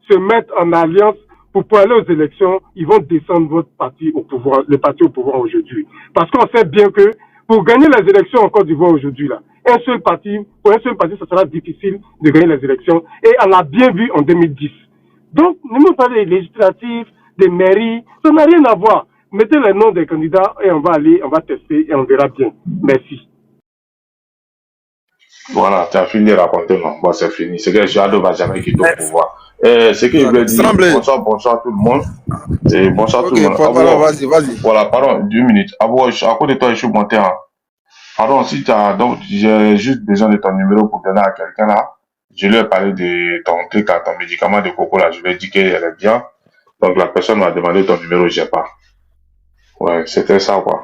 se mettre en alliance pour aller aux élections, ils vont descendre votre parti au pouvoir, le parti au pouvoir aujourd'hui. Parce qu'on sait bien que pour gagner les élections en Côte d'Ivoire aujourd'hui, là, pour un seul parti, ça sera difficile de gagner les élections. Et on l'a bien vu en 2010. Donc, ne nous parlez des législatives, des mairies, ça n'a rien à voir. Mettez les noms des candidats et on va tester et on verra bien. Merci. Voilà, tu as fini de raconter, non? Bon, c'est fini. C'est que Jadot va jamais quitter au pouvoir. Ce que je voulais dire, bonsoir tout le monde. Et bonsoir tout le monde. Voilà, vas-y. Voilà, pardon, 2 minutes. À cause de toi, je suis monté. Pardon, si tu as, donc, j'ai juste besoin de ton numéro pour donner à quelqu'un là. Je lui ai parlé de ton truc, à ton médicament de coco là. Je lui ai dit qu'elle est bien. Donc, la personne m'a demandé ton numéro, j'ai pas. Ouais, c'était ça, quoi.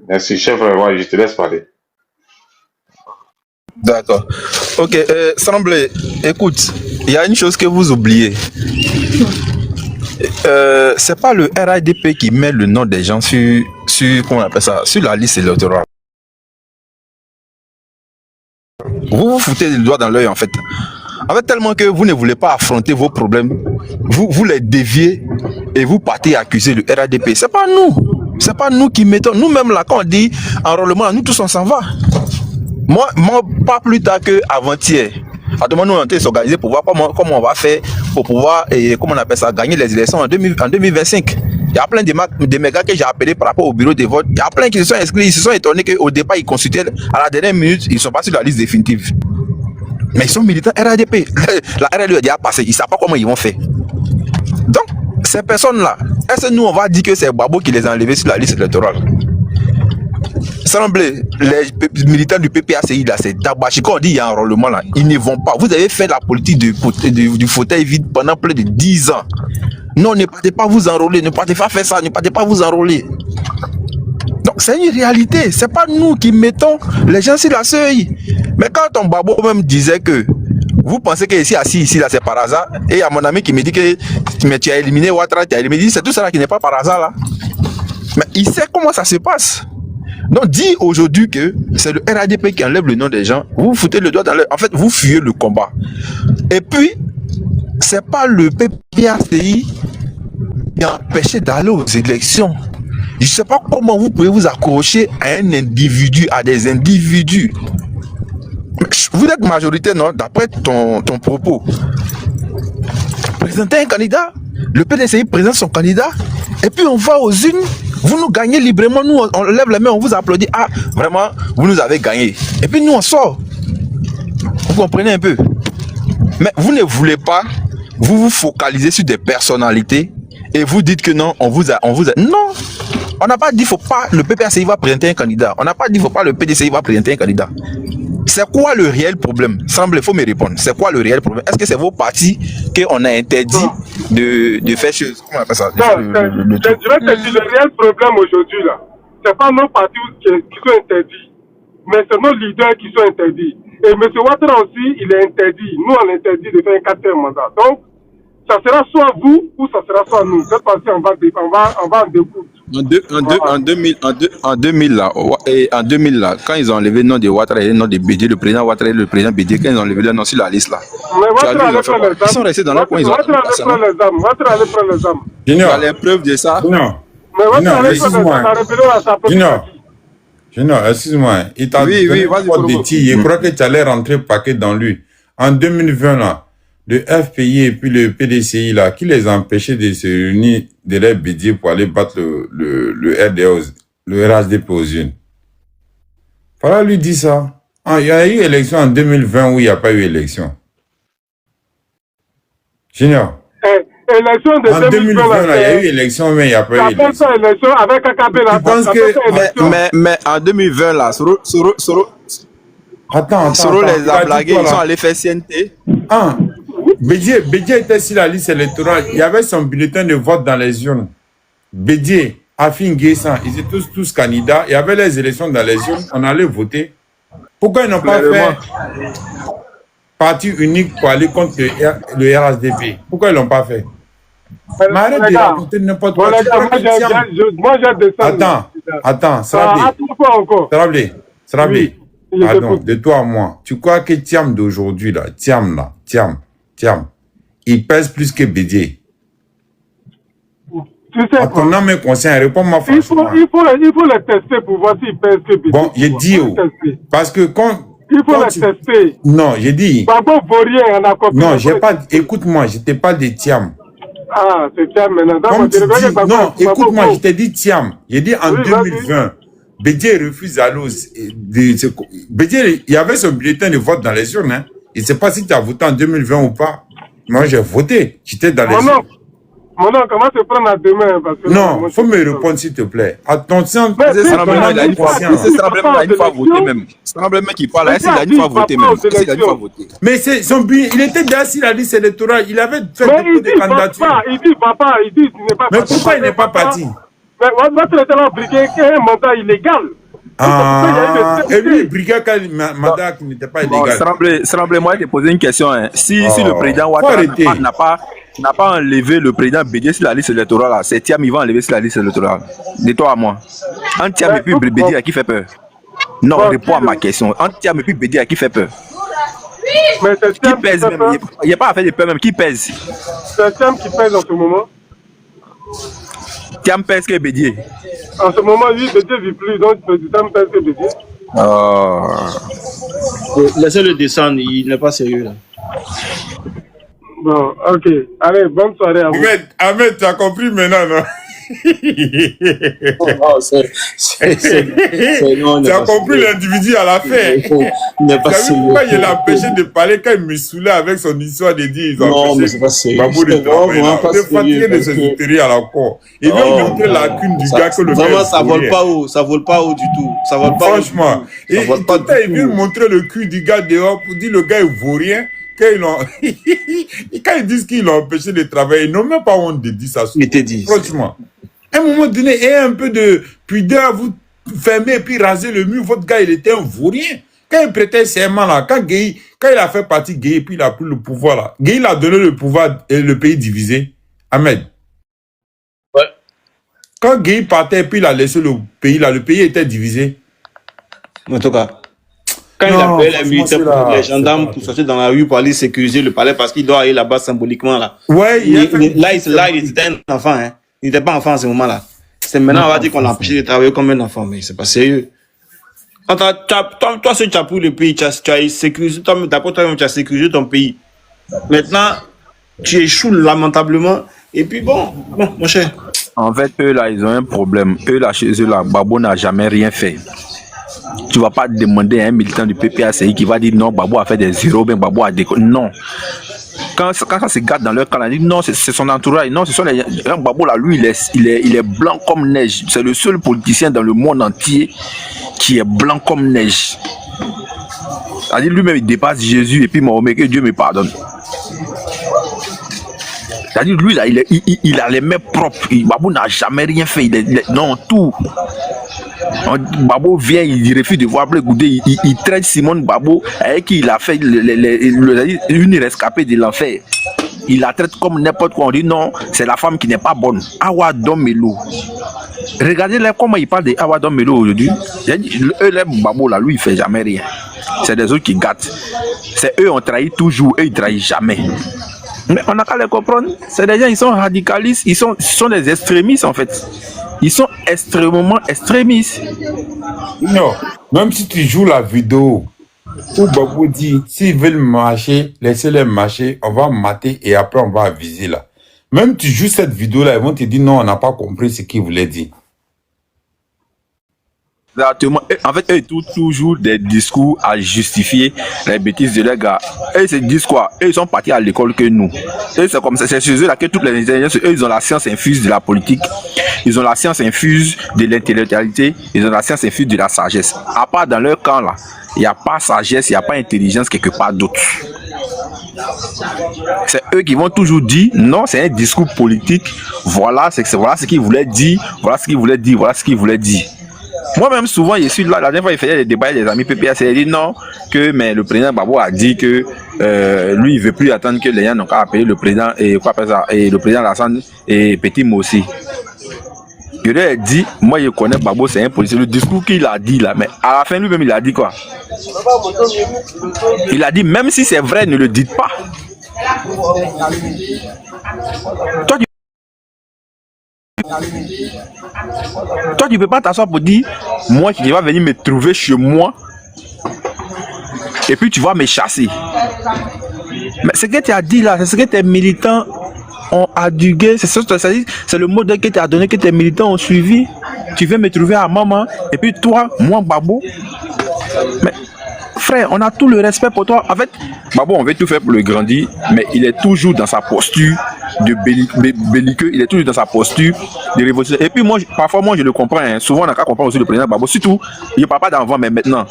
Merci, chef, ouais, je te laisse parler. D'accord. Ok, Semblé, écoute, il y a une chose que vous oubliez. C'est pas le RADP qui met le nom des gens sur comment on appelle ça, sur la liste électorale. Vous foutez le doigt dans l'œil en fait. En fait, tellement que vous ne voulez pas affronter vos problèmes, vous les déviez et vous partez accuser le RADP. C'est pas nous qui mettons. Nous-mêmes là, quand on dit enrôlement, nous tous on s'en va. Moi, pas plus tard qu'avant-hier. Nous, on est s'organiser pour voir comment on va faire pour pouvoir, comment on appelle ça, gagner les élections en 2025. Il y a plein de mégas que j'ai appelés par rapport au bureau de vote. Il y a plein qui se sont inscrits, ils se sont étonnés qu'au départ, ils consultaient, à la dernière minute, ils ne sont pas sur la liste définitive. Mais ils sont militants RADP. La RADP est déjà passée, ils ne savent pas comment ils vont faire. Donc, ces personnes-là, est-ce que nous, on va dire que c'est Babo qui les a enlevés sur la liste électorale? Semblez, les militants du PPACI là, c'est Dabachi. Quand on dit il y a un enrôlement là, ils ne vont pas. Vous avez fait la politique du fauteuil vide pendant plus de 10 ans. Non, ne partez pas vous enrôler, ne partez pas faire ça, ne partez pas vous enrôler. Donc c'est une réalité, c'est pas nous qui mettons les gens sur la seuil. Mais quand ton Babo même disait que vous pensez que ici là c'est par hasard, et il y a mon ami qui me dit que tu as éliminé Ouattara, c'est tout ça qui n'est pas par hasard là. Mais il sait comment ça se passe. Donc, dit aujourd'hui que c'est le RADP qui enlève le nom des gens, vous foutez le doigt dans le... En fait, vous fuyez le combat. Et puis, c'est pas le PPACI qui a empêché d'aller aux élections. Je ne sais pas comment vous pouvez vous accrocher à un individu, à des individus. Vous êtes majoritaire, non? D'après ton propos. Présentez un candidat, le PDCI présente son candidat, et puis on va aux urnes. Vous nous gagnez librement, nous on lève les mains, on vous applaudit. Ah, vraiment, vous nous avez gagné. Et puis nous on sort. Vous comprenez un peu? Mais vous ne voulez pas vous focaliser sur des personnalités et vous dites que non, on vous a. Non, on n'a pas dit faut pas le PPACI va présenter un candidat. On n'a pas dit faut pas le PDCI va présenter un candidat. C'est quoi le réel problème? Il faut me répondre. C'est quoi le réel problème? Est-ce que c'est vos partis qu'on a interdit de faire chose? Comment on appelle ça? Non, je vais te dire, le réel problème aujourd'hui, là, c'est pas nos partis qui sont interdits, mais c'est nos leaders qui sont interdits. Et M. Ouattara aussi, il est interdit. Nous, on interdit de faire un 4e mandat. Donc, ça sera soit vous ou ça sera soit nous. Cette fois-ci, on va en découdre. En 2000 là, quand ils ont enlevé le nom de Ouattara et le nom de Bédié, le président Ouattara et le président Bédié, quand ils ont enlevé le nom sur la liste là, ils sont restés dans leur coin, ils ont Ouattara allait prendre les armes. Il y a les preuves de ça. Mais Ouattara allait prendre les armes. Junior, excuse-moi, il t'a dit je crois que tu allais rentrer paquet dans lui. En 2020 là, le FPI et puis le PDCI là, qui les a empêchés de se réunir de leur budget pour aller battre le RHDP aux urnes. Voilà lui dit ça. Il y a eu élection en 2020 où il n'y a pas eu élection. Junior. Élection de en 2020, là, il y a eu élection, mais il n'y a pas eu élection. Élection avec AKB là. Tu penses que... mais en 2020 là, Soro les a blagués, ils sont allés faire CNT. Bédié était sur la liste électorale. Il y avait son bulletin de vote dans les urnes. Bédié, Afin Guessan, ils étaient tous candidats. Il y avait les élections dans les urnes. On allait voter. Pourquoi ils n'ont pas fait parti unique pour aller contre le RHDP? Pourquoi ils ne l'ont pas fait? Mais arrête de raconter n'importe quoi. Moi, j'ai descendu. Attends, Srablé. Pardon, de toi à moi. Tu crois que Thiam d'aujourd'hui, là, Thiam, il pèse plus que Bédié. Tu sais À quoi? ton âme et conscience, réponds-moi Il faut franchement. le tester pour voir s'il pèse que Bédié. Bon, j'ai dit, Il faut le tester. parce que quand Il faut le tu... tester. Non, j'ai dit, Babo vaut rien en accord. non, j'ai pas, écoute-moi, je t'ai pas dit Thiam. Ah, c'est ça maintenant. Comme tu D'accord, dis, Babo, non, Babo écoute-moi, vaut. je t'ai dit Thiam. J'ai dit en Oui, 2020, Bédié refuse à l'os. Bédié, il y avait son bulletin de vote dans les urnes. Hein. Je ne sais pas si tu as voté en 2020 ou pas. Moi, j'ai voté. J'étais dans les urnes. Mon oncle, comment se prendre à demain? Parce que non, il faut me répondre s'il te plaît. Attention, C'est Semblement, il a une fois voté même. Semblement qui parle, il a une fois voté même. Il a une fois voté. Mais c'est son but, il était déjà sur la liste électorale. Il avait fait beaucoup de candidatures. Il dit papa, il dit qu'il n'est pas parti. Mais pourquoi il n'est pas parti? Mais votre état brigué un mandat illégal. Ah, et lui, il briguait un mandat qui n'était pas illégal. Semble-moi te poser une question. Hein. Si le président Ouattara n'a pas enlevé le président Bédié sur la liste électorale, c'est Thiam, il va enlever sur la liste électorale. De toi à moi. Entre Thiam et puis Bédié, à qui fait peur? Non, réponds à ma question. Entre Thiam et puis Bédié, à qui fait peur? Mais qui pèse même? Il n'y a pas à faire de peur même. Qui pèse? C'est Thiam qui pèse en ce moment. Thiam pèse que Bédié. En ce moment, lui, Bédié ne vit plus, donc Thiam pèse que Bédié. Laissez-le descendre, il n'est pas sérieux là. Bon, ok. Allez, bonne soirée à vous. Ahmed, tu as compris maintenant, non? Tu as compris l'individu à la fin. Il n'est pas sérieux. Pourquoi il l'a empêché de parler quand il me saoulait avec son histoire de dire non, mais c'est pas sérieux. Babou de travail. On est fatigué de ses hystéries à la cour. Il veut montrer la lacune du gars que le gars. Vraiment, ça vole pas haut. Ça vole pas haut du tout. Ça vole pas franchement. Et tout le temps, il veut montrer le cul du gars dehors pour dire le gars il vaut rien. Quand ils disent qu'ils l'ont empêché de travailler, ils n'ont même pas honte de dire ça. Il te dit. Franchement. À un moment donné, ayez un peu de pudeur, vous fermez et puis rasez le mur. Votre gars, il était un vaurien. Quand il prêtait serment là, quand il a fait partie Gueye, puis il a pris le pouvoir là, Gueye il a donné le pouvoir et le pays divisé. Ahmed. Ouais. Quand Gueye partait et puis il a laissé le pays là, le pays était divisé. En tout cas. Quand il a appelé les militaires, les gendarmes pour sortir dans la rue pour aller sécuriser le palais parce qu'il doit aller là-bas symboliquement là. Ouais, il était un enfant, hein. Il n'était pas enfant à ce moment-là. C'est maintenant, on va dire qu'on l'a empêché de travailler comme un enfant, mais c'est pas sérieux. Quand toi, seul, tu as pris le pays, tu as sécurisé, d'abord, toi-même, tu as sécurisé ton pays. Maintenant, tu échoues lamentablement, et puis bon, mon cher. En fait, eux là, ils ont un problème. Eux là, chez eux là, Babo n'a jamais rien fait. Tu ne vas pas demander à un militant du PPACI qui va dire non, Babo a fait des zéros, ben Babo a déconné. Non. Quand ça se garde dans leur camp, on dit non, c'est son entourage. Non, ce sont les gens. Babo là, lui, il est blanc comme neige. C'est le seul politicien dans le monde entier qui est blanc comme neige. C'est-à-dire lui-même, il dépasse Jésus et puis Mahomet, que Dieu me pardonne. C'est-à-dire lui là, il a les mains propres. Babo n'a jamais rien fait. Non, tout. Babo vient, il refuse de voir Blé Goudé, il traite Simone Babo avec qui il a fait une rescapée de l'enfer. Il la traite comme n'importe quoi. On dit non, c'est la femme qui n'est pas bonne. Awa Domelo. Regardez-les comment il parle de Awa Domelo aujourd'hui. Eux, les Babo là, lui, il fait jamais rien. C'est des autres qui gâtent. C'est eux, on trahit toujours, eux, ils trahissent jamais. Mais on n'a qu'à les comprendre. C'est des gens, ils sont radicalistes, ils sont des extrémistes en fait. Ils sont extrêmement extrémistes. Non, même si tu joues la vidéo où Babou dit, s'ils veulent marcher, laissez-les marcher, on va mater et après on va viser là. Même tu joues cette vidéo-là, ils vont te dire non, on n'a pas compris ce qu'ils voulaient dire. Exactement. En fait, eux, ils trouvent toujours des discours à justifier les bêtises de leurs gars. Eux, ils se disent quoi? Eux, ils sont partis à l'école que nous. Eux, c'est comme ça. C'est chez eux là que toutes les intelligences, eux, ils ont la science infuse de la politique. Ils ont la science infuse de l'intellectualité. Ils ont la science infuse de la sagesse. À part dans leur camp là, il n'y a pas sagesse, il n'y a pas intelligence quelque part d'autre. C'est eux qui vont toujours dire non, c'est un discours politique. Voilà ce qu'ils voulaient dire. Voilà ce qu'ils voulaient dire. Voilà ce qu'ils voulaient dire. Moi-même, souvent, je suis là. La dernière fois, il faisait des débats avec les amis PPAC. Il dit non, mais le président Babo a dit que lui, il ne veut plus attendre que les gens n'ont qu'à appeler le président et quoi après ça, et le président Lassane et Petit Mossi. Je lui ai dit, moi, je connais Babo, c'est un policier. Le discours qu'il a dit là, mais à la fin, lui-même, il a dit quoi? Il a dit, même si c'est vrai, ne le dites pas. Toi, toi, tu peux pas t'asseoir pour dire, moi, tu vas venir me trouver chez moi et puis tu vas me chasser. Mais ce que tu as dit là, c'est ce que tes militants ont adjugué, c'est le modèle que tu as donné, que tes militants ont suivi. Tu viens me trouver à maman, et puis toi, moi, Babo. Mais frère, on a tout le respect pour toi. En fait, Babo, on veut tout faire pour le grandir, mais il est toujours dans sa posture de belliqueux, il est toujours dans sa posture de révolutionnaire. Et puis moi, parfois, moi, je le comprends. Hein. Souvent, on n'a qu'à comprendre aussi le président Babo. Surtout, il ne parle pas d'avant, mais maintenant.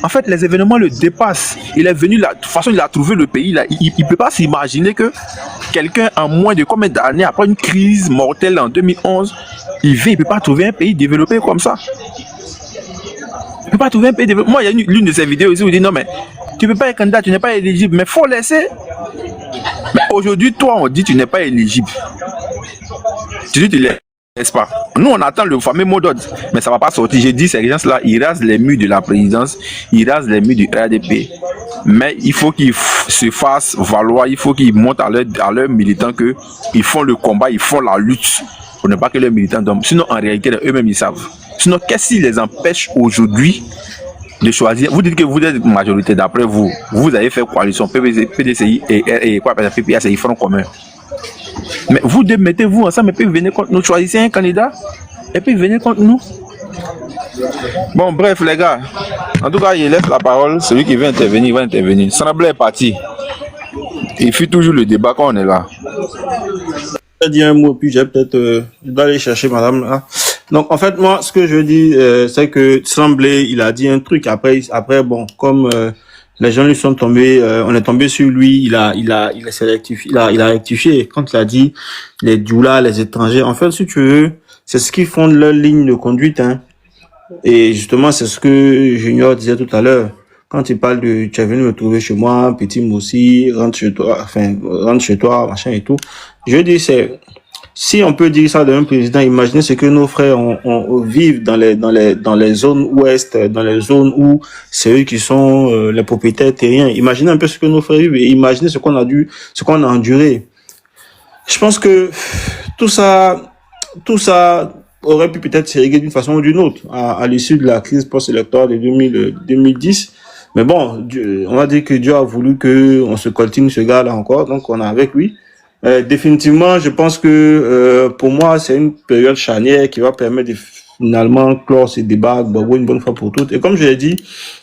En fait, les événements le dépassent. Il est venu, de toute façon, il a trouvé le pays. Là. Il ne peut pas s'imaginer que quelqu'un, en moins de combien d'années, après une crise mortelle en 2011, il ne peut pas trouver un pays développé comme ça. Il ne peut pas trouver un pays développé. Moi, il y a l'une de ces vidéos ici où il dit non, mais tu ne peux pas être candidat, tu n'es pas éligible, mais il faut laisser. Mais aujourd'hui, toi, on dit tu n'es pas éligible. Tu dis tu ne laisses pas. Nous, on attend le fameux mot d'ordre, mais ça ne va pas sortir. J'ai dit, ces gens-là, ils rasent les murs de la présidence, ils rasent les murs du RDP. Mais il faut qu'ils se fassent valoir, il faut qu'ils montrent à leurs militants qu'ils font le combat, ils font la lutte pour ne pas que leurs militants dorment. Sinon, en réalité, eux-mêmes, ils savent. Sinon, qu'est-ce qui les empêche aujourd'hui de choisir? Vous dites que vous êtes majorité, d'après vous. Vous avez fait coalition PDCI et quoi, PPAC, ils feront commun. Mais vous deux, mettez-vous ensemble et puis venez contre nous. Choisissez un candidat et puis venez contre nous. Bon, bref, les gars. En tout cas, il laisse la parole. Celui qui veut intervenir, il va intervenir. Sanabla est parti. Il fait toujours le débat quand on est là. Je vais dire un mot, puis je vais peut-être je dois aller chercher madame là. Donc, en fait, moi, ce que je dis, c'est que Tremblay, il a dit un truc. Après, bon, comme les gens lui sont tombés, on est tombé sur lui, il a rectifié. Quand il a dit les doulas, les étrangers, en fait, si tu veux, c'est ce qui fonde leur ligne de conduite, hein. Et justement, c'est ce que Junior disait tout à l'heure. Quand il parle de, tu es venu me trouver chez moi, petit Moussi, rentre chez toi, machin et tout. Je dis, si on peut dire ça d'un président, imaginez ce que nos frères vivent dans les zones ouest, dans les zones où c'est eux qui sont les propriétaires terriens. Imaginez un peu ce que nos frères vivent et imaginez ce qu'on a enduré. Je pense que tout ça aurait pu peut-être se régler d'une façon ou d'une autre à l'issue de la crise post-électorale de 2010. Mais bon, on va dire que Dieu a voulu que on se coltine ce gars-là encore, donc on est avec lui. Définitivement, je pense que pour moi, c'est une période charnière qui va permettre de finalement clore ces débats une bonne fois pour toutes. Et comme je l'ai dit,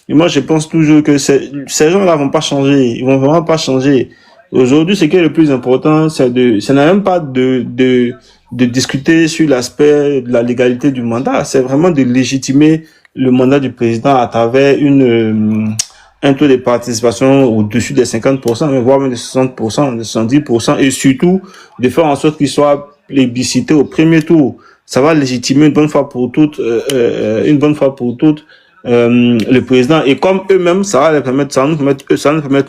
moi je pense toujours que ces gens-là vont pas changer, ils vont vraiment pas changer. Aujourd'hui, ce qui est le plus important, ça n'a même pas de discuter sur l'aspect de la légalité du mandat, c'est vraiment de légitimer le mandat du président à travers un taux de participation au-dessus des 50%, voire même de 60%, de 70%, et surtout de faire en sorte qu'il soit plébiscité au premier tour. Ça va légitimer une bonne fois pour toutes, le président. Et comme eux-mêmes, ça va nous permettre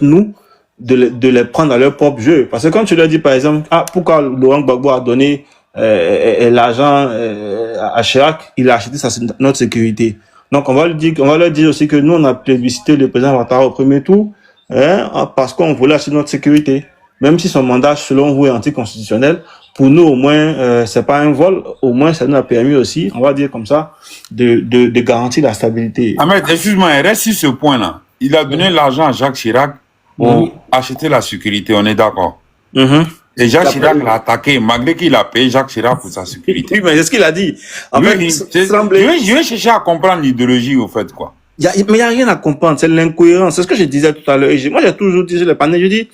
nous de les prendre à leur propre jeu. Parce que quand tu leur dis, par exemple, pourquoi Laurent Gbagbo a donné l'argent à Chirac, il a acheté notre sécurité. Donc on va leur dire aussi que nous on a plébiscité le président Ouattara au premier tour, parce qu'on voulait acheter notre sécurité. Même si son mandat selon vous est anticonstitutionnel, pour nous au moins c'est pas un vol, au moins ça nous a permis aussi, on va dire comme ça, de garantir la stabilité. Ahmed, excuse-moi, reste sur ce point-là. Il a donné l'argent à Jacques Chirac pour acheter la sécurité, on est d'accord. Et Jacques Chirac l'a attaqué, malgré qu'il a payé Jacques Chirac pour sa sécurité. Oui, mais c'est ce qu'il a dit. En fait, je vais chercher à comprendre l'idéologie, au fait, quoi. Mais il n'y a rien à comprendre, c'est l'incohérence. C'est ce que je disais tout à l'heure. Moi, j'ai toujours dit sur les panels, je dis,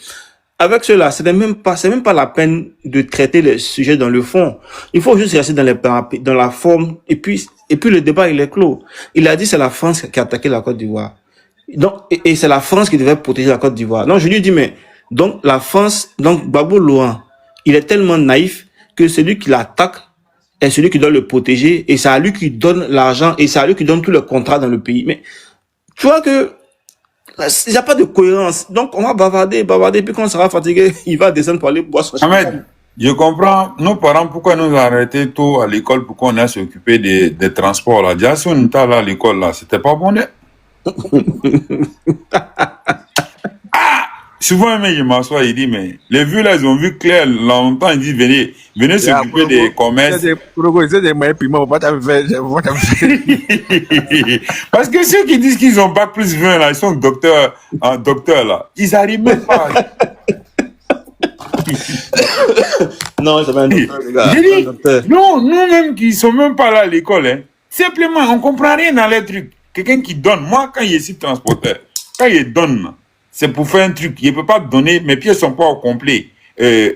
avec cela, c'est même pas la peine de traiter les sujets dans le fond. Il faut juste rester dans la forme, et puis le débat, il est clos. Il a dit, c'est la France qui a attaqué la Côte d'Ivoire. Donc, et c'est la France qui devait protéger la Côte d'Ivoire. Donc, je lui dis, mais, donc, la France, donc, Gbagbo Laurent, il est tellement naïf que celui qui l'attaque est celui qui doit le protéger et c'est à lui qui donne l'argent et c'est à lui qui donne tout le contrat dans le pays. Mais, tu vois que, il n'y a pas de cohérence. Donc, on va bavarder, puis quand on sera fatigué, il va descendre pour aller boire son chien. Ahmed, je comprends nos parents pourquoi nous ont arrêté tôt à l'école pour qu'on ait s'occuper des transports là. Déjà, si on était là à l'école là, c'était pas bon, Souvent, même, je m'assois, il dit, mais les vieux là, ils ont vu clair longtemps, ils disent, venez s'occuper des commerces. Parce que ceux qui disent qu'ils ont bac plus 20 là, ils sont docteurs là. Ils arrivent même pas. Non, c'est pas un docteur, les gars. J'ai Un dit, docteur. non, nous-mêmes qui sont même pas là à l'école, hein, simplement, on comprend rien dans les trucs. Quelqu'un qui donne, moi, quand il est ici transporteur, quand il donne, c'est pour faire un truc. Il ne peut pas donner, mes pieds sont pas au complet.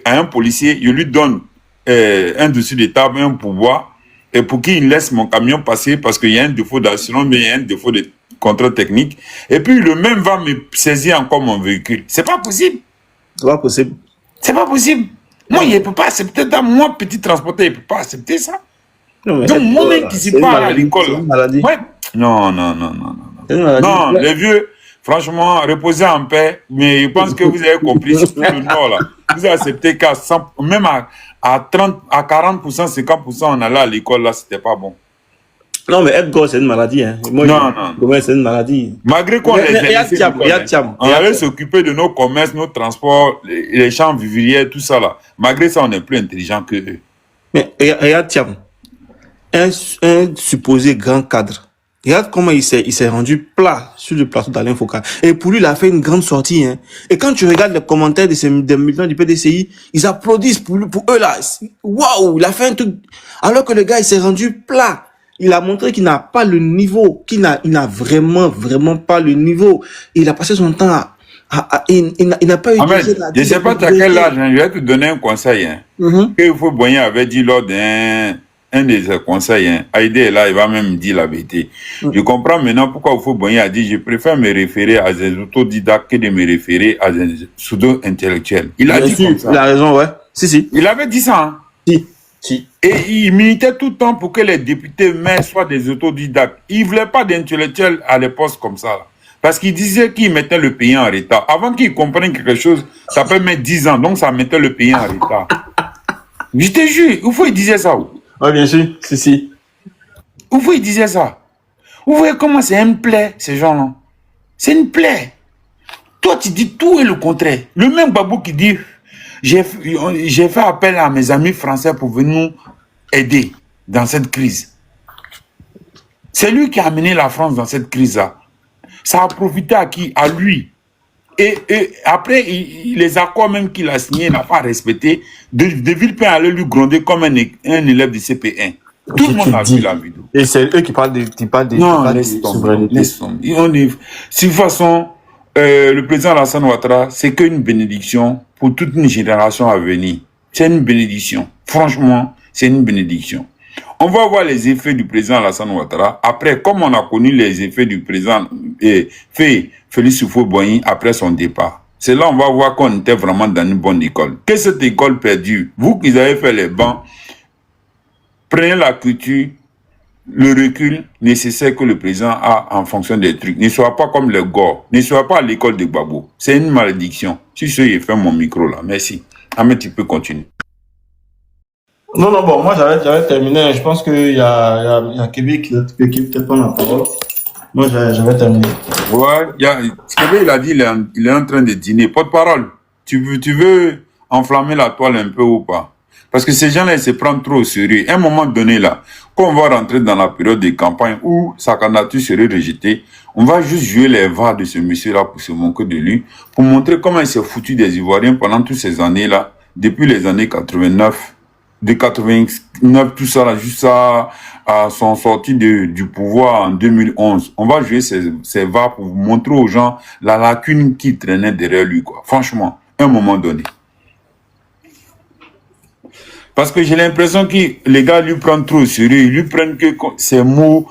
À un policier, je lui donne un dessus de table, un pouvoir, et pour qu'il laisse mon camion passer parce qu'il y a un défaut d'assurance, mais il y a un défaut de contrôle technique. Et puis le même va me saisir encore mon véhicule. C'est pas possible. C'est pas possible. C'est pas possible. Moi, il ne peut pas accepter ça. Moi, petit transporteur, il ne peut pas accepter ça. Non, mais Donc, moi-même qui ne suis pas à l'école. C'est une maladie. Ouais. Non. C'est une maladie. Non, les vieux, franchement, reposez en paix. Mais je pense que vous avez compris, surtout le Nord, là. Vous avez accepté qu'à 100, même à 30, à 40%, 50%, on allait à l'école, là, c'était pas bon. Non, mais être gosse, c'est une maladie. Hein. Moi, Non. C'est une maladie. Malgré qu'on les on allait s'occuper de nos commerces, nos transports, les champs vivriers, tout ça là. Malgré ça, on est plus intelligent que eux. Mais regarde, Thiam, un supposé grand cadre. Regarde comment il s'est rendu plat sur le plateau d'Alain Foucault. Et pour lui, il a fait une grande sortie. Hein. Et quand tu regardes les commentaires des militants du PDCI, ils applaudissent pour eux là. Waouh, il a fait un truc. Alors que le gars, il s'est rendu plat. Il a montré qu'il n'a pas le niveau, il n'a vraiment pas le niveau. Il a passé son temps il n'a pas utilisé je ne sais pas à quel âge, hein, je vais te donner un conseil. Hein. Que Boigny avait dit lors d'un de ses conseils. Hein. Haïdé est là, il va même dire la vérité. Je comprends maintenant pourquoi Boigny a dit je préfère me référer à des autodidactes que de me référer à des pseudo-intellectuels. Il a dit comme ça. Il a raison, ouais. Si. Il avait dit ça. Hein. Si. Et il militait tout le temps pour que les députés maires soient des autodidactes. Il ne voulait pas d'intellectuels à les postes comme ça. Là. Parce qu'il disait qu'il mettait le pays en retard. Avant qu'il comprenne quelque chose, ça peut mettre 10 ans. Donc ça mettait le pays en retard. Je te jure, où faut il disait ça? Oui, bien sûr. Si. Où faut il disait ça? Vous voyez comment c'est une plaie, ces gens-là? C'est une plaie. Toi, tu dis tout et le contraire. Le même Babou qui dit... J'ai fait appel à mes amis français pour venir nous aider dans cette crise. C'est lui qui a amené la France dans cette crise-là. Ça a profité à qui? À lui. Et après, les accords même qu'il a signés, il n'a pas respecté. De Villepin allait lui gronder comme un élève de CP1. Tout le monde a vu la vidéo. Et c'est eux qui parlent de souveraineté. De toute façon, le président Alassane Ouattara, c'est qu'une bénédiction pour toute une génération à venir. C'est une bénédiction. Franchement, c'est une bénédiction. On va voir les effets du président Alassane Ouattara. Après, comme on a connu les effets du président Félix Houphouët-Boigny après son départ. C'est là on va voir qu'on était vraiment dans une bonne école. Que cette école perdue, vous qui avez fait les bancs, prenez la culture, le recul nécessaire que le président a en fonction des trucs. Ne sois pas comme le Gore. Ne sois pas à l'école de Gbagbo. C'est une malédiction. Si j'ai fait mon micro là, merci. Ahmed, tu peux continuer. Non, bon, moi j'avais terminé. Je pense qu'il y a Québec qui peut-être prendre la parole. Moi j'avais terminé. Ouais, Québec, il a dit il est en train de dîner. Porte-parole, tu veux enflammer la toile un peu ou pas? Parce que ces gens-là, ils se prennent trop au sérieux. À un moment donné, là, quand on va rentrer dans la période de campagne où sa candidature serait rejetée, on va juste jouer les vas de ce monsieur-là pour se moquer de lui, pour montrer comment il s'est foutu des Ivoiriens pendant toutes ces années-là, depuis les années 89, de 89, tout ça, là, jusqu'à son sortie du pouvoir en 2011. On va jouer ces vas pour montrer aux gens la lacune qui traînait derrière lui, quoi. Franchement, à un moment donné. Parce que j'ai l'impression que les gars lui prennent trop au sérieux. Ils lui prennent que ces mots,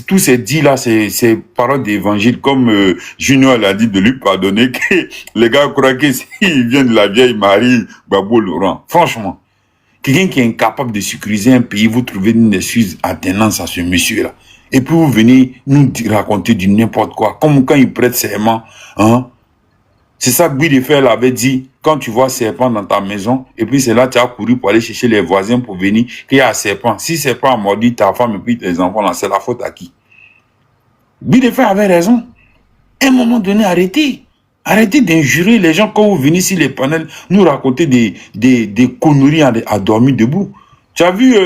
tous ces dits là, ces paroles d'évangile, comme Junior l'a dit de lui pardonner, que les gars croient que s'il vient de la vieille Marie, Gbagbo Laurent. Franchement, quelqu'un qui est incapable de sécuriser un pays, vous trouvez une excuse à tenance à ce monsieur-là. Et puis vous venez nous raconter du n'importe quoi. Comme quand il prête serment, hein. C'est ça que Guy de Fer l'avait dit, quand tu vois serpent dans ta maison, et puis c'est là que tu as couru pour aller chercher les voisins pour venir, qu'il y a un serpent. Si serpent a mordu ta femme et puis tes enfants, là, c'est la faute à qui? Guy de Fer avait raison. À un moment donné, arrêtez. Arrêtez d'injurer les gens quand vous venez sur les panels, nous raconter des conneries à dormir debout. Tu as vu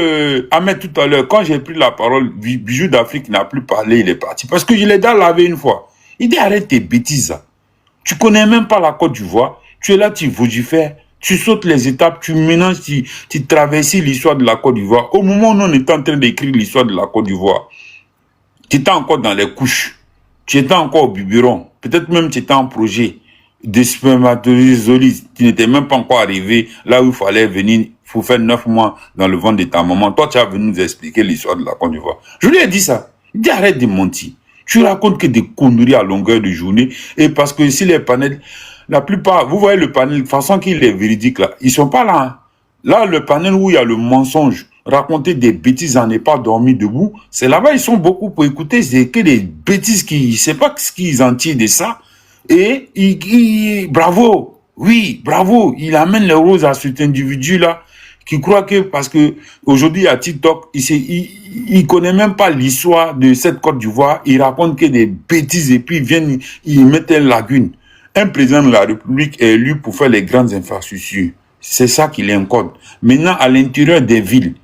Ahmed tout à l'heure, quand j'ai pris la parole, Bijou d'Afrique n'a plus parlé, il est parti. Parce que je l'ai déjà lavé une fois. Il dit arrête tes bêtises. Tu connais même pas la Côte d'Ivoire. Tu es là, tu vocifères, tu sautes les étapes, tu mélanges, tu traverses l'histoire de la Côte d'Ivoire. Au moment où on est en train d'écrire l'histoire de la Côte d'Ivoire, tu étais encore dans les couches. Tu étais encore au biberon. Peut-être même tu étais en projet de spermatozoïdes. Tu n'étais même pas encore arrivé là où il fallait venir. Il faut faire 9 mois dans le ventre de ta maman. Toi, tu as venu nous expliquer l'histoire de la Côte d'Ivoire. Je lui ai dit ça. Il dit arrête de mentir. Tu racontes que des conneries à longueur de journée. Et parce que si les panels, la plupart, vous voyez le panel, de façon qu'il est véridique là, ils sont pas là. Hein. Là, le panel où il y a le mensonge, raconter des bêtises en n'est pas dormi debout, c'est là-bas, ils sont beaucoup pour écouter, c'est que des bêtises qui, je sais pas ce qu'ils en tirent de ça. Et bravo, oui, bravo, il amène les roses à cet individu-là, qui croit que, parce que aujourd'hui à TikTok, il connaît même pas l'histoire de cette Côte d'Ivoire, il raconte que des bêtises et puis ils viennent, ils mettent une lagune. Un président de la République est élu pour faire les grandes infrastructures. C'est ça qu'il encode. Maintenant, à l'intérieur des villes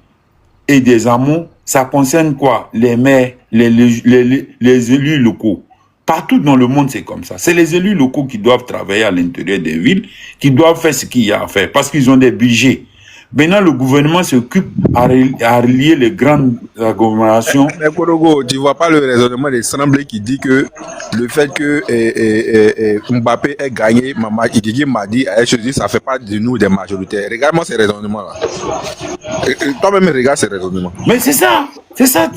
et des hameaux, ça concerne quoi? Les maires, les élus locaux. Partout dans le monde, c'est comme ça. C'est les élus locaux qui doivent travailler à l'intérieur des villes, qui doivent faire ce qu'il y a à faire, parce qu'ils ont des budgets. Maintenant, le gouvernement s'occupe à relier les grandes agglomérations. Mais Korogo, tu vois pas le raisonnement des Semblé qui dit que le fait que Mbappé ait gagné, Idrissa m'a dit, ça fait pas de nous des majoritaires. Regarde-moi ces raisonnements-là. Toi-même, regarde ces raisonnements. Mais c'est ça. C'est ça.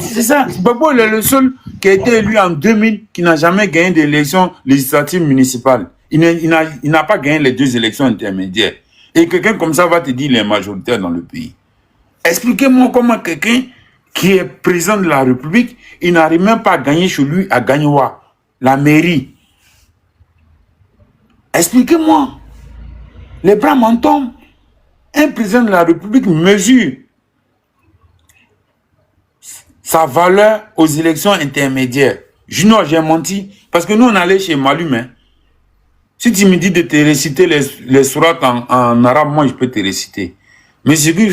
Gbagbo, il est le seul qui a été élu en 2000 qui n'a jamais gagné d'élection législative municipale. Il n'a pas gagné les 2 élections intermédiaires. Et quelqu'un comme ça va te dire qu'il est majoritaire dans le pays. Expliquez-moi comment quelqu'un qui est président de la République, il n'arrive même pas à gagner chez lui à Gagnoua, la mairie. Expliquez-moi. Les bras m'en tombent. Un président de la République mesure sa valeur aux élections intermédiaires. Junior, j'ai menti. Parce que nous, on allait chez Malum. Hein. Si tu me dis de te réciter les sourates en arabe, moi, je peux te réciter. Mais ce qui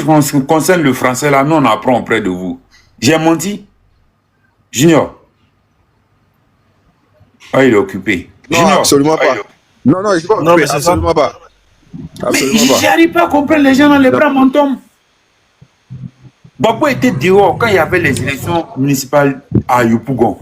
concerne le français, là, nous, on apprend auprès de vous. J'ai menti. Junior. Ah, il est occupé. Non, Junior. absolument pas. Non, il est pas occupé, mais c'est absolument pas. Absolument Mais pas. j'arrive pas à comprendre les gens dans les bras m'en tombent. Gbagbo était dehors quand il y avait les élections municipales à Yopougon.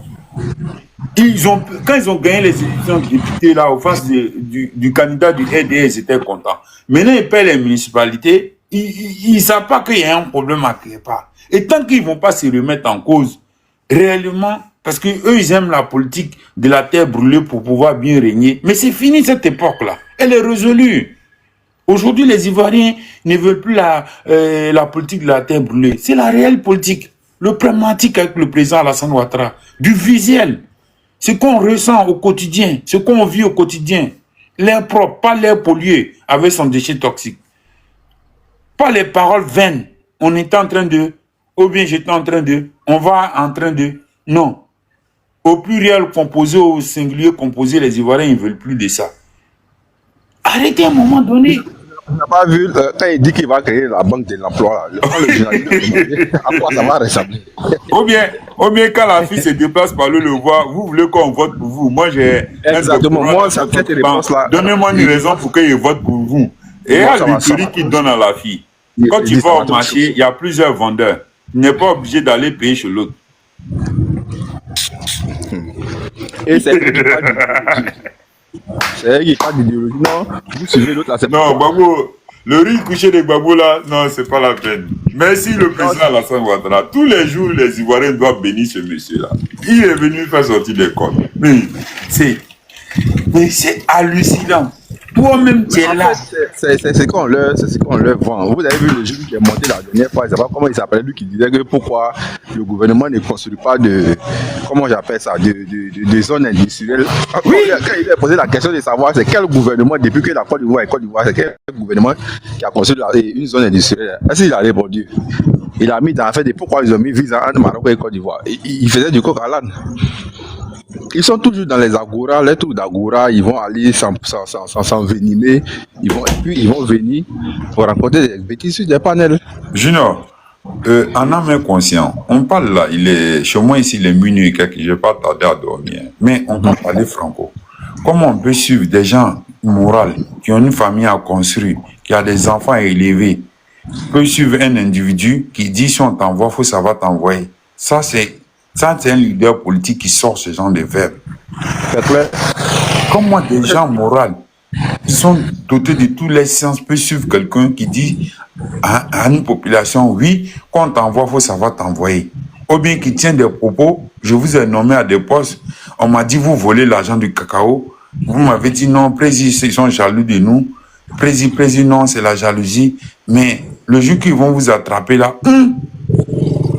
Quand ils ont gagné les élections de députés là, au face du candidat du RDR, ils étaient contents. Maintenant, ils paient les municipalités, ils ne savent pas qu'il y a un problème à quelque part. Et tant qu'ils ne vont pas se remettre en cause, réellement, parce qu'eux, ils aiment la politique de la terre brûlée pour pouvoir bien régner. Mais c'est fini cette époque-là. Elle est résolue. Aujourd'hui, les Ivoiriens ne veulent plus la politique de la terre brûlée. C'est la réelle politique. Le pragmatique avec le président Alassane Ouattara. Du visuel. Ce qu'on ressent au quotidien. Ce qu'on vit au quotidien. L'air propre, pas l'air pollué avec son déchet toxique. Pas les paroles vaines. On est en train de, ou bien j'étais en train de, on va en train de. Non. Au pluriel composé, au singulier composé, les Ivoiriens ne veulent plus de ça. Arrêtez à un moment donné. On n'a pas vu, quand il dit qu'il va créer la banque de l'emploi, quand le journaliste à quoi ça va ressembler. Ou bien quand la fille se déplace par le voir, vous voulez qu'on vote pour vous. Moi, j'ai... Exactement, moi, cette réponse-là... Donnez-moi une raison pour qu'il vote pour vous. Et il y a le prix qu'il donne à la fille. Quand tu vas au marché, il y a plusieurs vendeurs. Tu n'es pas obligé d'aller payer chez l'autre. Et c'est il parle d'idéologie. Non, vous suivez l'autre là, c'est pas. Non, Gbagbo, le riz couché de Gbagbo là, non, c'est pas la peine. Merci le président Alassane Ouattara. Tous les jours, les Ivoiriens doivent bénir ce monsieur-là. Il est venu faire sortir des codes. Mais c'est hallucinant. Toi-même, tu es là. C'est ce qu'on leur vend. Vous avez vu le jeune qui est monté la dernière fois, je ne sais pas comment il s'appelait, lui qui disait que pourquoi le gouvernement ne construit pas de, comment j'appelle ça, de zones industrielles. Oui. Quand il a posé la question de savoir c'est quel gouvernement, depuis que la Côte d'Ivoire, c'est quel gouvernement qui a construit une zone industrielle. Est-ce qu'il a répondu? Il a mis dans la fait de pourquoi ils ont mis visa entre Maroc et Côte d'Ivoire. Il faisait du coq à l'âne. Ils sont toujours dans les agora, les trucs d'agora, ils vont aller s'envenimer, et puis ils vont venir pour raconter des bêtises sur des panels. Junior, en âme et conscient, on parle là, chez moi ici, il est minuit, je ne vais pas tarder à dormir. Mais on va parler franco. Comment on peut suivre des gens moraux qui ont une famille à construire, qui a des enfants à élever, peut suivre un individu qui dit si on t'envoie, il faut savoir t'envoyer. Ça, c'est un leader politique qui sort ce genre de verbes. C'est clair. Comment des gens moraux qui sont dotés de toutes les sciences peuvent suivre quelqu'un qui dit à une population, oui, quand on t'envoie, il faut savoir t'envoyer. Ou bien qui tient des propos, je vous ai nommé à des postes, on m'a dit vous volez l'argent du cacao, vous m'avez dit non, président, ils sont jaloux de nous, président, non, c'est la jalousie, mais le jour qu'ils vont vous attraper là,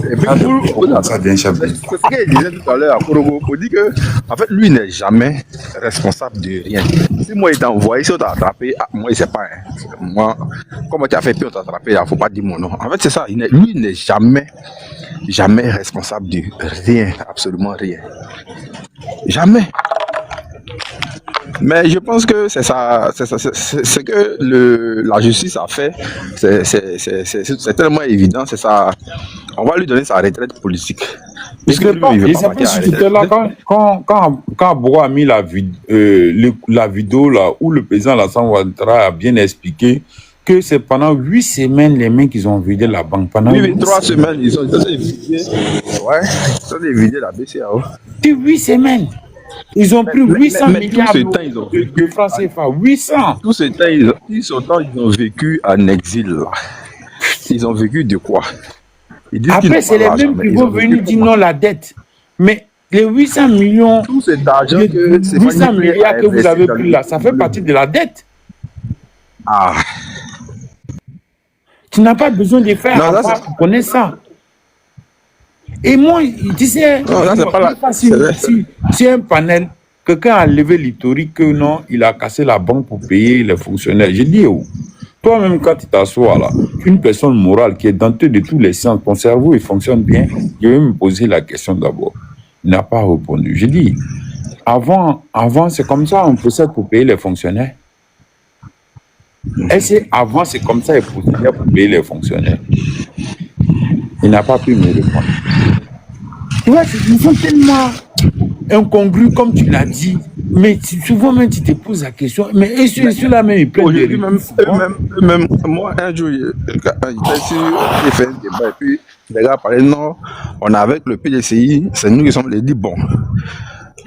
Et puis, c'est ce qu'il disait tout à l'heure à Korogo. On dit que, en fait, lui n'est jamais responsable de rien. Si moi, il t'a envoyé, si on t'a attrapé, moi, il sait pas. Moi, comment tu as fait, puis on t'a attrapé, il ne faut pas dire mon nom. En fait, c'est ça. Lui n'est jamais responsable de rien, absolument rien. Jamais. Mais je pense que c'est ça, c'est que la justice a fait, c'est tellement évident, c'est ça. On va lui donner sa retraite politique. Je ne sais pas si tu étais là quand Bourg a mis la vidéo là où le président Alassane Ouattara a bien expliqué que c'est pendant 8 semaines les mecs qu'ils ont vidé la banque. Pendant 3 semaines, ils ont vidé. Ouais, ils ont vidé la BCAO. 8 semaines. Ils ont pris 800 milliards de francs CFA. 800. Tout ce temps, ils ont vécu en exil. Là. Ils ont vécu de quoi? Après, c'est les mêmes qui vont venir dire non la dette. Mais les 800 millions, tout cet argent 800 milliards que vous avez pris là, ça fait partie de la dette. Ah. Tu n'as pas besoin de faire pour connaître ça. Et moi, tu sais, c'est un panel, quelqu'un a levé l'historique que non, il a cassé la banque pour payer les fonctionnaires. J'ai dit, oh, toi-même, quand tu t'assois là, une personne morale qui est dentée de tous les sens, ton cerveau, il fonctionne bien, je vais me poser la question d'abord. Il n'a pas répondu. J'ai dit, avant c'est comme ça, on procède pour payer les fonctionnaires. Et c'est avant, c'est comme ça, il procède pour payer les fonctionnaires. Il n'a pas pu me répondre. Tu vois, ils sont tellement incongrus, comme tu l'as dit. Mais souvent, même, tu te poses la question. Mais et ceux-là, même, ils prennent des même, moi, un jour, j'ai fait un débat, et puis les gars parlaient, non, on est avec le PDCI, c'est nous qui sommes les dit, bon,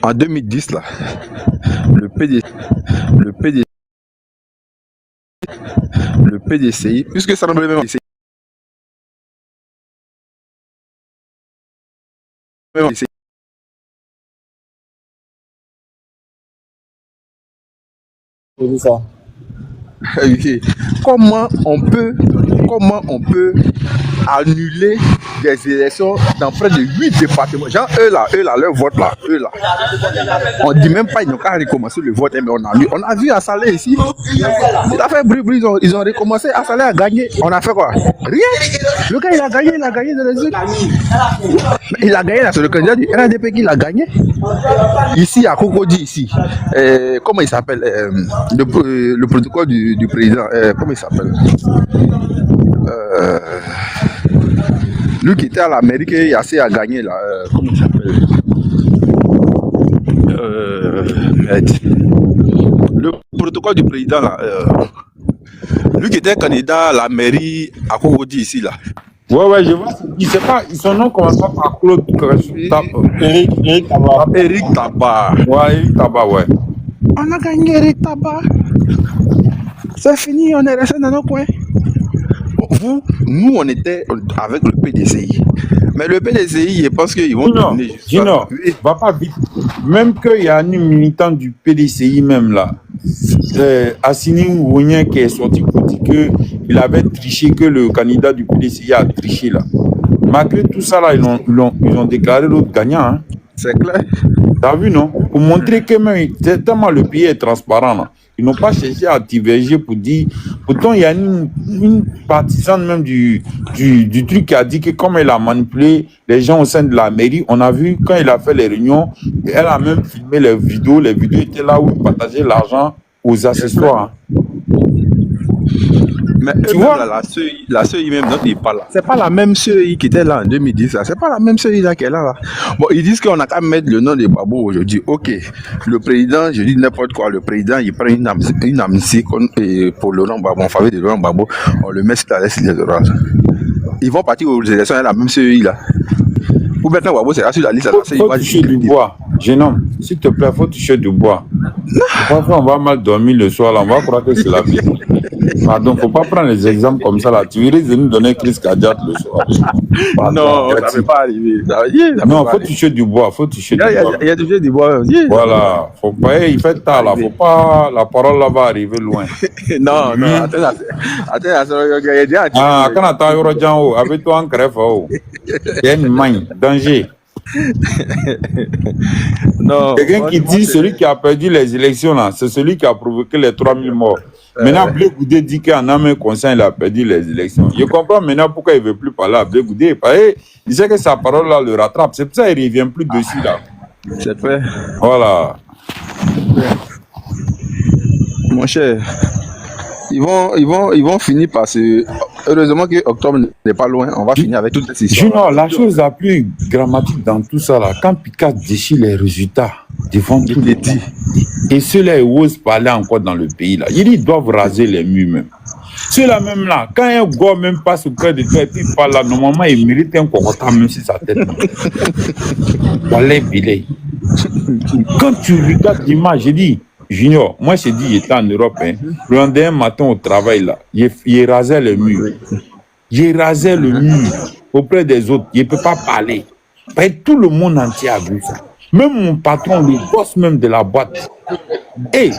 en 2010, là, le PDCI, puisque ça semblait même ça. Comment on peut annuler des élections dans près de 8 départements? Genre, eux là, leur vote là, on dit même pas, ils n'ont qu'à recommencer le vote, mais on a vu à Salé ici, il a fait bruit, ils ont recommencé, à Salé à gagner. On a fait quoi? Rien. Le gars, il a gagné dans les autres. Il a gagné là, c'est le candidat du RDP qui l'a gagné. Ici, à Cocody, ici. Comment il s'appelle? Le protocole du président. Comment il s'appelle? Lui qui était à l'Amérique, il a assez à gagner là. Comment il s'appelle? Le protocole du président là. Lui qui était candidat à la mairie à Cocody ici là. Ouais, je vois. Il sait pas, son nom commence pas par Claude. Eric Tabar. Eric Tabar. Ouais, Eric Tabar, ouais. On a gagné Eric Tabar. C'est fini, on est resté dans nos coins. Nous, on était avec le PDCI. Mais le PDCI, je pense qu'ils vont tourner. Non, va pas vite. Même qu'il y a un militant du PDCI même là, Assini Ouonien qui est sorti pour dire qu'il avait triché, que le candidat du PDCI a triché là. Malgré tout ça là, ils ont déclaré l'autre gagnant. Hein. C'est clair. T'as vu, non? Pour montrer que même, tellement le pays est transparent là. Ils n'ont pas cherché à diverger pour dire. Pourtant, il y a une partisane même du truc qui a dit que comme elle a manipulé les gens au sein de la mairie, on a vu quand il a fait les réunions, elle a même filmé les vidéos. Les vidéos étaient là où il partageait l'argent aux accessoires. Mais Tu eux-mêmes, vois? là, la CEI même dont ils parlent là, c'est pas la même CEI qui était là en 2010, là. C'est pas la même CEI là qui est là. Bon, ils disent qu'on a qu'à mettre le nom de Babo aujourd'hui. Ok, le président, je dis n'importe quoi, le président, il prend une amnistie pour Laurent Gbagbo, en faveur de Laurent Gbagbo, on le met sur la liste électorale. Ils vont partir aux élections avec la même CEI là. Ou maintenant Gbagbo c'est là sur la liste, la CEI Faut va toucher du bois. Jeune homme, s'il te plaît, faut toucher du bois. Parfois, on va mal dormir le soir, là, on va croire que c'est la vie. Pardon, faut pas prendre les exemples comme ça, là. Tu risques de nous donner crise cardiaque le soir. Pardon, Non, ça merci. ne peut pas arriver. Non, faut toucher du bois, faut toucher du bois. Il y a touché du bois. Voilà, faut pas, il fait tard, là, faut pas, la parole là va arriver loin. Non, non, attends, il y a déjà Ah, quand on attend Yorojan, avec toi en crève, il y a une main, danger. Non. Quelqu'un qui dit celui qui a perdu les élections, là, c'est celui qui a provoqué les 3000 morts. Maintenant, Blé Goudé dit qu'en âme et conscience, il a perdu les élections. Je comprends maintenant pourquoi il ne veut plus parler à Blé Goudé. Il sait que sa parole là le rattrape. C'est pour ça qu'il ne revient plus dessus là. C'est vrai. Voilà. Mon cher, ils vont finir par se. Heureusement que octobre n'est pas loin. On va finir avec toutes ces histoires. Junior, la chose la plus dramatique dans tout ça, là, quand Picard déchire les résultats devant tous les dits, et ceux-là, ils osent parler encore dans le pays, là. Ils doivent raser les murs même. Ceux-là même là, quand un gars même passe auprès de toi et puis il parle là, normalement, il mérite un cocotin même si sa tête. Voilà, billet. Quand tu regardes l'image, j'ai dit, Junior, moi je dis, j'étais en Europe, hein. Le lendemain matin au travail là, il rasait le mur. Il rasait le mur auprès des autres. Il ne peut pas parler. Tout le monde entier a vu ça. Même mon patron, le boss même de la boîte. Et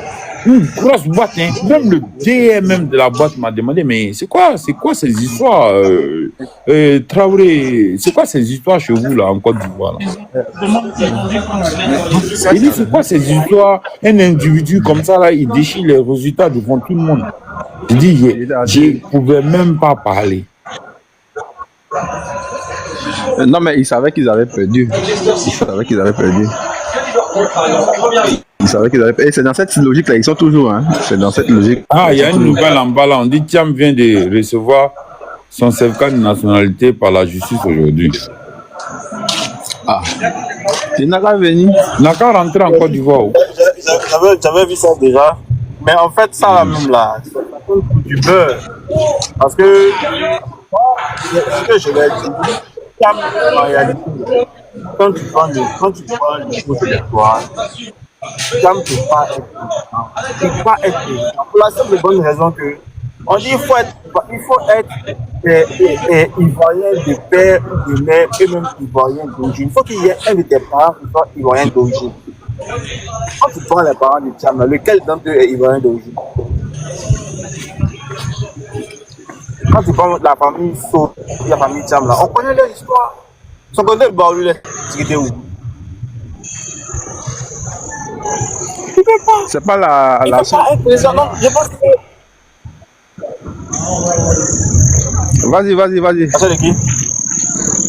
une grosse boîte, hein. Même le DMM de la boîte m'a demandé, mais c'est quoi ces histoires, Traoré, c'est quoi ces histoires chez vous là en Côte d'Ivoire là? Il dit, c'est quoi ces histoires? Un individu comme ça là, il déchire les résultats devant tout le monde. Il dit, je ne pouvais même pas parler. Non, mais ils savaient qu'ils avaient perdu. Et c'est dans cette logique-là, ils sont toujours. Hein. C'est dans cette logique. Ah, il y a une nouvelle en bas là. On dit Thiam vient de recevoir son certificat de nationalité par la justice aujourd'hui. Ah. Il n'a qu'à venir. Il n'a qu'à rentrer en Côte d'Ivoire. J'avais vu ça déjà. Mais en fait, ça là même là, c'est du beurre. Parce que, ce que je l'ai dit, en réalité, quand tu prends le projet d'électoral, Thiam ne peut pas être président. Il ne peut pas être président. Pour la simple et bonne raison que, on dit il faut être ivoirien de père ou de mère et même ivoirien d'origine. Il faut qu'il y ait un de tes parents qui soit ivoirien d'origine. Quand tu prends les parents de Thiam, lequel d'entre eux est ivoirien d'origine? Quand tu prends la famille So, la famille Thiam, on connaît leur histoire. Son côté de Baoulé, c'était où? C'est pas la Il ne peut pas être président. Non, je pense que. Vas-y. La soeur de qui?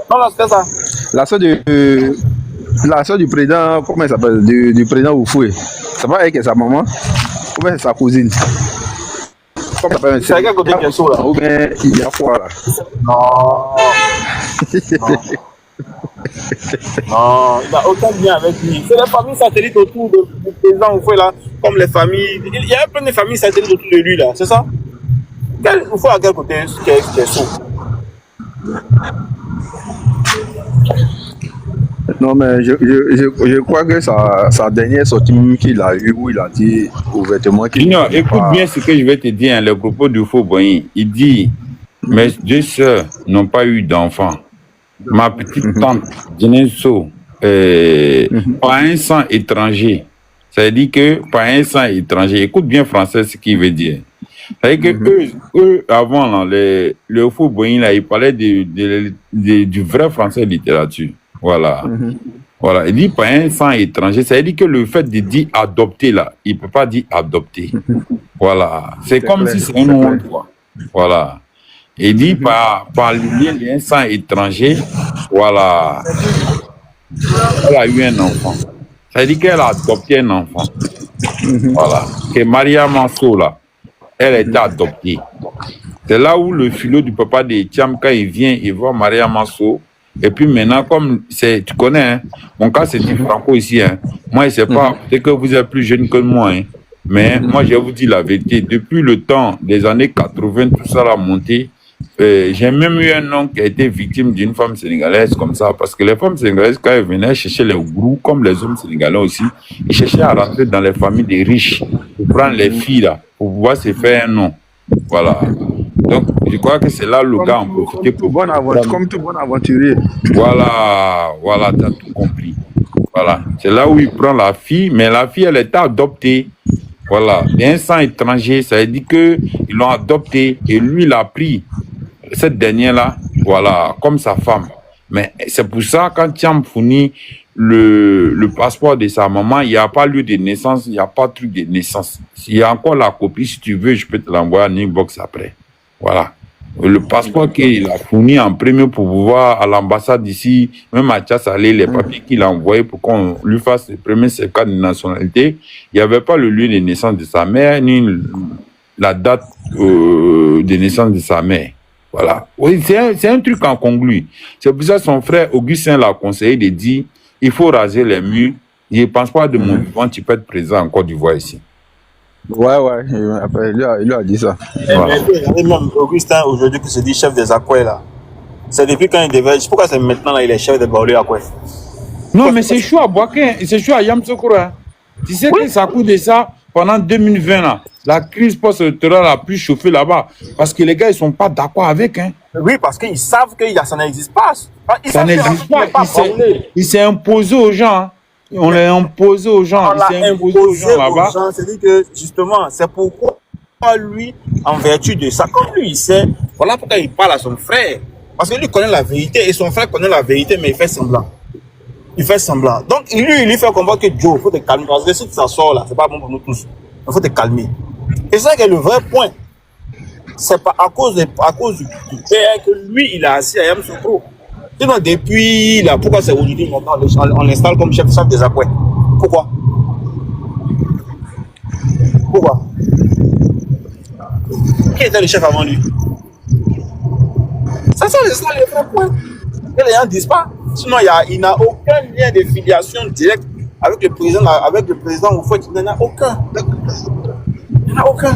Non, c'était ça. La soeur du président, comment elle s'appelle? Du président Oufoué. C'est pas elle qui est sa maman? Comment c'est sa cousine? Comment ça s'appelle? C'est à quel côté qui est chaud là? Ou bien il y a quoi là? Non. Non, il n'a aucun lien avec lui. C'est les familles satellites autour du président Oufoué là, comme les familles. Il y a plein de familles satellites autour de lui là, c'est ça? Oufoué à quel côté qui est chaud? Non, mais je crois que sa dernière sortie qu'il a eue, où il a dit ouvertement qu'il. Junior, écoute bien ce que je vais te dire, hein, le propos du faux Boyin. Il dit, mes deux sœurs n'ont pas eu d'enfants. Ma petite tante, Jenesso, par un sang étranger. Ça veut dire que par un sang étranger, écoute bien français ce qu'il veut dire. Ça veut dire que eux avant, là, le faux Boyin, là, il parlait du vrai français littérature. Voilà. Voilà, il dit pas un sang étranger, ça veut dire que le fait de dire adopter là, il ne peut pas dire adopter. Voilà, c'est comme si c'est un nom, quoi. Voilà. Il dit par le lien d'un sang étranger, voilà, elle a eu un enfant. Ça veut dire qu'elle a adopté un enfant. Voilà. Que Maria Manso là, elle a été adoptée. C'est là où le philo du papa de Thiam, quand il vient, il voit Maria Manso. Et puis maintenant, comme c'est, tu connais, hein, mon cas c'était Franco ici. Hein. Moi, je ne sais pas, peut-être que vous êtes plus jeune que moi. Hein, mais moi, je vous dis la vérité. Depuis le temps des années 80, tout ça a monté. J'ai même eu un oncle qui a été victime d'une femme sénégalaise comme ça. Parce que les femmes sénégalaises, quand elles venaient chercher les gourous, comme les hommes sénégalais aussi, ils cherchaient à rentrer dans les familles des riches pour prendre les filles là, pour pouvoir se faire un nom. Voilà. Donc, je crois que c'est là le gars en profiter pour... Comme tout bon aventurier. Voilà, tu as tout compris. Voilà, c'est là où il prend la fille, mais la fille, elle est adoptée. Voilà, d'un sang étranger, ça veut dire qu'ils l'ont adoptée et lui, il a pris cette dernière-là, voilà, comme sa femme. Mais c'est pour ça, quand Thiam fournit le passeport de sa maman, il n'y a pas lieu de naissance, il n'y a pas de truc de naissance. Il y a encore la copie, si tu veux, je peux te l'envoyer en inbox après. Voilà. Le passeport qu'il a fourni en premier pour pouvoir à l'ambassade ici, même à Tchassalé, les papiers qu'il a envoyés pour qu'on lui fasse le premier certificat de nationalité, il n'y avait pas le lieu de naissance de sa mère, ni la date de naissance de sa mère. Voilà. Oui, c'est un truc en conclu. C'est pour ça que son frère Augustin l'a conseillé de dire il faut raser les murs. Je ne pense pas de mon vivant, tu peux être présent en Côte d'Ivoire ici. Ouais, après, il lui a dit ça. Voilà. Et même Augustin, aujourd'hui, qui se dit chef des Akoué, là. C'est depuis quand il devait. Pourquoi c'est maintenant, là, il est chef des Baoulé Akoué? Non, mais c'est chaud à Boaké, c'est chaud à Yamsoukro. Hein. Tu sais que ça coûte de ça pendant 2020, là. La crise post-électorale a pu chauffer là-bas. Parce que les gars, ils ne sont pas d'accord avec. Hein. Oui, parce qu'ils savent que ça n'existe pas. Ça n'existe pas. Il s'est imposé aux gens. Hein. On l'a imposé aux gens. On l'a imposé aux gens là-bas. C'est-à-dire que, justement, c'est pourquoi lui, en vertu de ça, comme lui, il sait, voilà pourquoi il parle à son frère. Parce que lui connaît la vérité et son frère connaît la vérité, mais il fait semblant. Il fait semblant. Donc, lui, il lui fait comprendre que Joe, il faut te calmer. Parce que si ça sort là, c'est pas bon pour nous tous. Il faut te calmer. Et c'est ça qui est le vrai point. C'est pas à cause du père que lui, il a assis à Yamsoukro. Sinon, depuis là, pourquoi c'est aujourd'hui on l'installe comme chef des Akoué? Pourquoi? Qui était le chef avant lui? Ça, c'est les vrais points. Et les gens ne disent pas. Sinon, il n'a aucun lien de filiation directe avec le président Oufouet. Il n'en a aucun. Il n'en a aucun.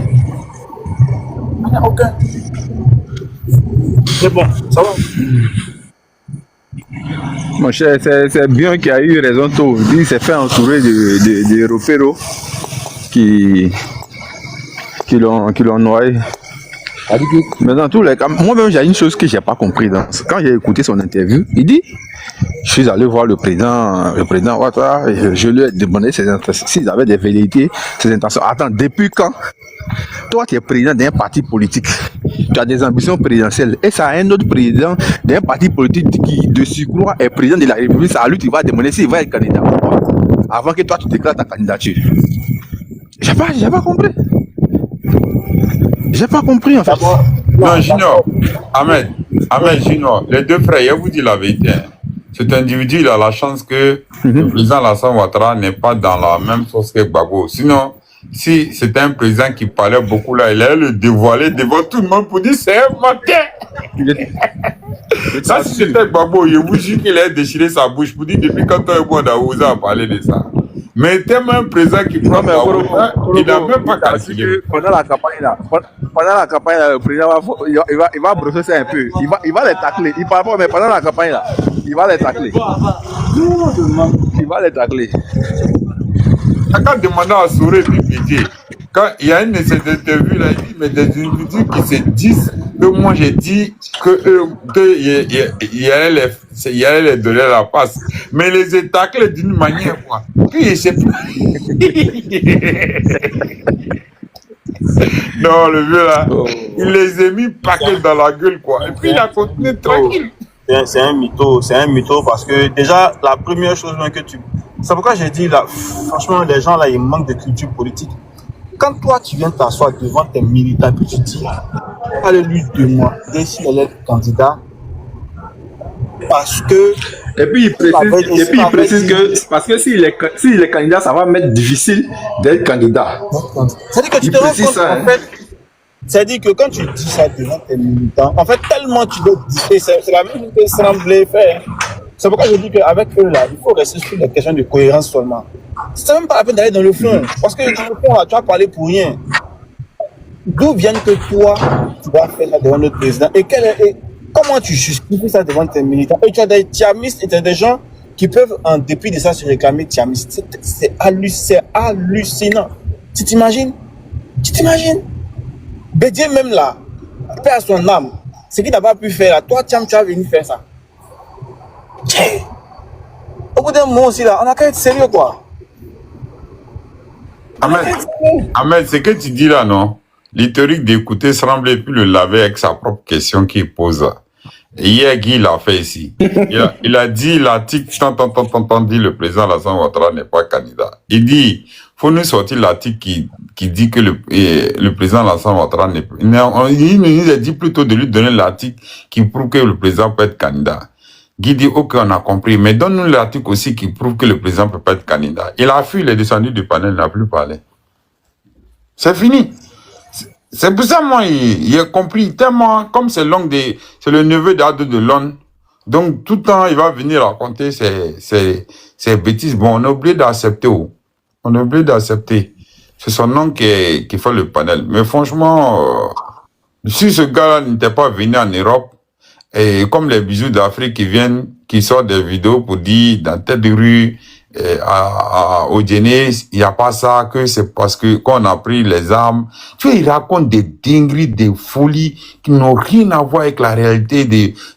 C'est bon, ça va. Mon cher, c'est bien qu'il a eu raison tôt. Il s'est fait entourer de repéros qui l'ont noyé. Mais dans tous les cas, moi-même, j'ai une chose que je n'ai pas compris. Quand j'ai écouté son interview, il dit je suis allé voir le président Ouattara, je lui ai demandé s'ils avaient des velléités, ses intentions. Attends, depuis quand? Toi, tu es président d'un parti politique, tu as des ambitions présidentielles, et ça a un autre président d'un parti politique qui, de surcroît, est président de la République. C'est à lui que tu vas demander s'il va être candidat ou pas, avant que toi, tu déclares ta candidature. J'ai pas compris. J'ai pas compris, en fait. Non, Junior, Ahmed Junior, les deux frères, je vous dis la vérité. Cet individu, il a la chance que le président Alassane Ouattara n'est pas dans la même sauce que Gbagbo. Sinon, si c'était un président qui parlait beaucoup là, il allait le dévoiler devant tout le monde pour dire c'est un menteur. Ça, si c'était Gbagbo, je vous jure qu'il allait déchirer sa bouche pour dire depuis quand on est bon d'Aouza à parler de ça. Mais tellement un président qui prend il n'a même pas calculé. Pendant la campagne là, le président il va brosser ça un peu. Il va les tacler. Il parle pas, mais pendant la campagne là, il va les tacler. Quand demandant à Souré Bibidi, quand il y a une de ces interviews là, il dit mais des individus qui se disent que moi j'ai dit il allait les donner la passe, mais les étacler d'une manière quoi. Puis je sais pas. Non, le vieux là, il les a mis paquets dans la gueule quoi. Et puis il a continué tranquille. c'est un mytho parce que déjà, la première chose même que tu... C'est pourquoi j'ai dit, là, franchement, les gens, là, ils manquent de culture politique. Quand toi, tu viens t'asseoir devant tes militants, puis tu dis, allez lui demander s'il est candidat, parce que... Et puis il précise que, parce que s'il est candidat, ça va mettre difficile d'être candidat. C'est-à-dire que tu te rends compte, en fait, c'est-à-dire que quand tu dis ça devant tes militants, en fait, tellement tu dois dire, c'est la même chose que semblait faire. C'est pourquoi je dis qu'avec eux, là, il faut rester sur les questions de cohérence seulement. C'est même pas la peine d'aller dans le fond. Parce que dans le fond, là, tu vas parler pour rien. D'où vient que toi, tu vas faire ça devant notre président? Et comment tu justifies ça devant tes militants? Et tu as des tiamistes et tu as des gens qui peuvent, en dépit de ça, se réclamer tiamistes. C'est hallucinant. Tu t'imagines? Bédier même là, paix à son âme, ce qu'il n'a pas pu faire là, toi, tu vas venir faire ça. Au bout d'un moment aussi là, on a qu'à être sérieux quoi. Ahmed, ce que tu dis là, non? L'historique d'écouter semble plus le laver avec sa propre question qu'il pose. Et hier, Guy l'a fait ici. Il a dit l'article, dit le président Alassane Ouattara n'est pas candidat. Il dit, faut nous sortir l'article qui dit que le président Alassane Ouattara n'est pas... Il nous a dit plutôt de lui donner l'article qui prouve que le président peut être candidat. Guy dit, ok, on a compris, mais donne-nous l'article aussi qui prouve que le président peut pas être candidat. Il a fui, il est descendu du panel, il n'a plus parlé. C'est fini. C'est pour ça, moi, il a compris tellement, comme c'est c'est le neveu d'Ado de Lon. Donc, tout le temps, il va venir raconter ses bêtises. Bon, on est obligé d'accepter. On est obligé d'accepter. C'est son nom qui fait le panel. Mais franchement, si ce gars-là n'était pas venu en Europe, et comme les bisous d'Afrique qui sortent des vidéos pour dire dans telle rue, au Djenné, il n'y a pas ça, que c'est parce que qu'on a pris les armes. Tu vois, il raconte des dingueries, des folies qui n'ont rien à voir avec la réalité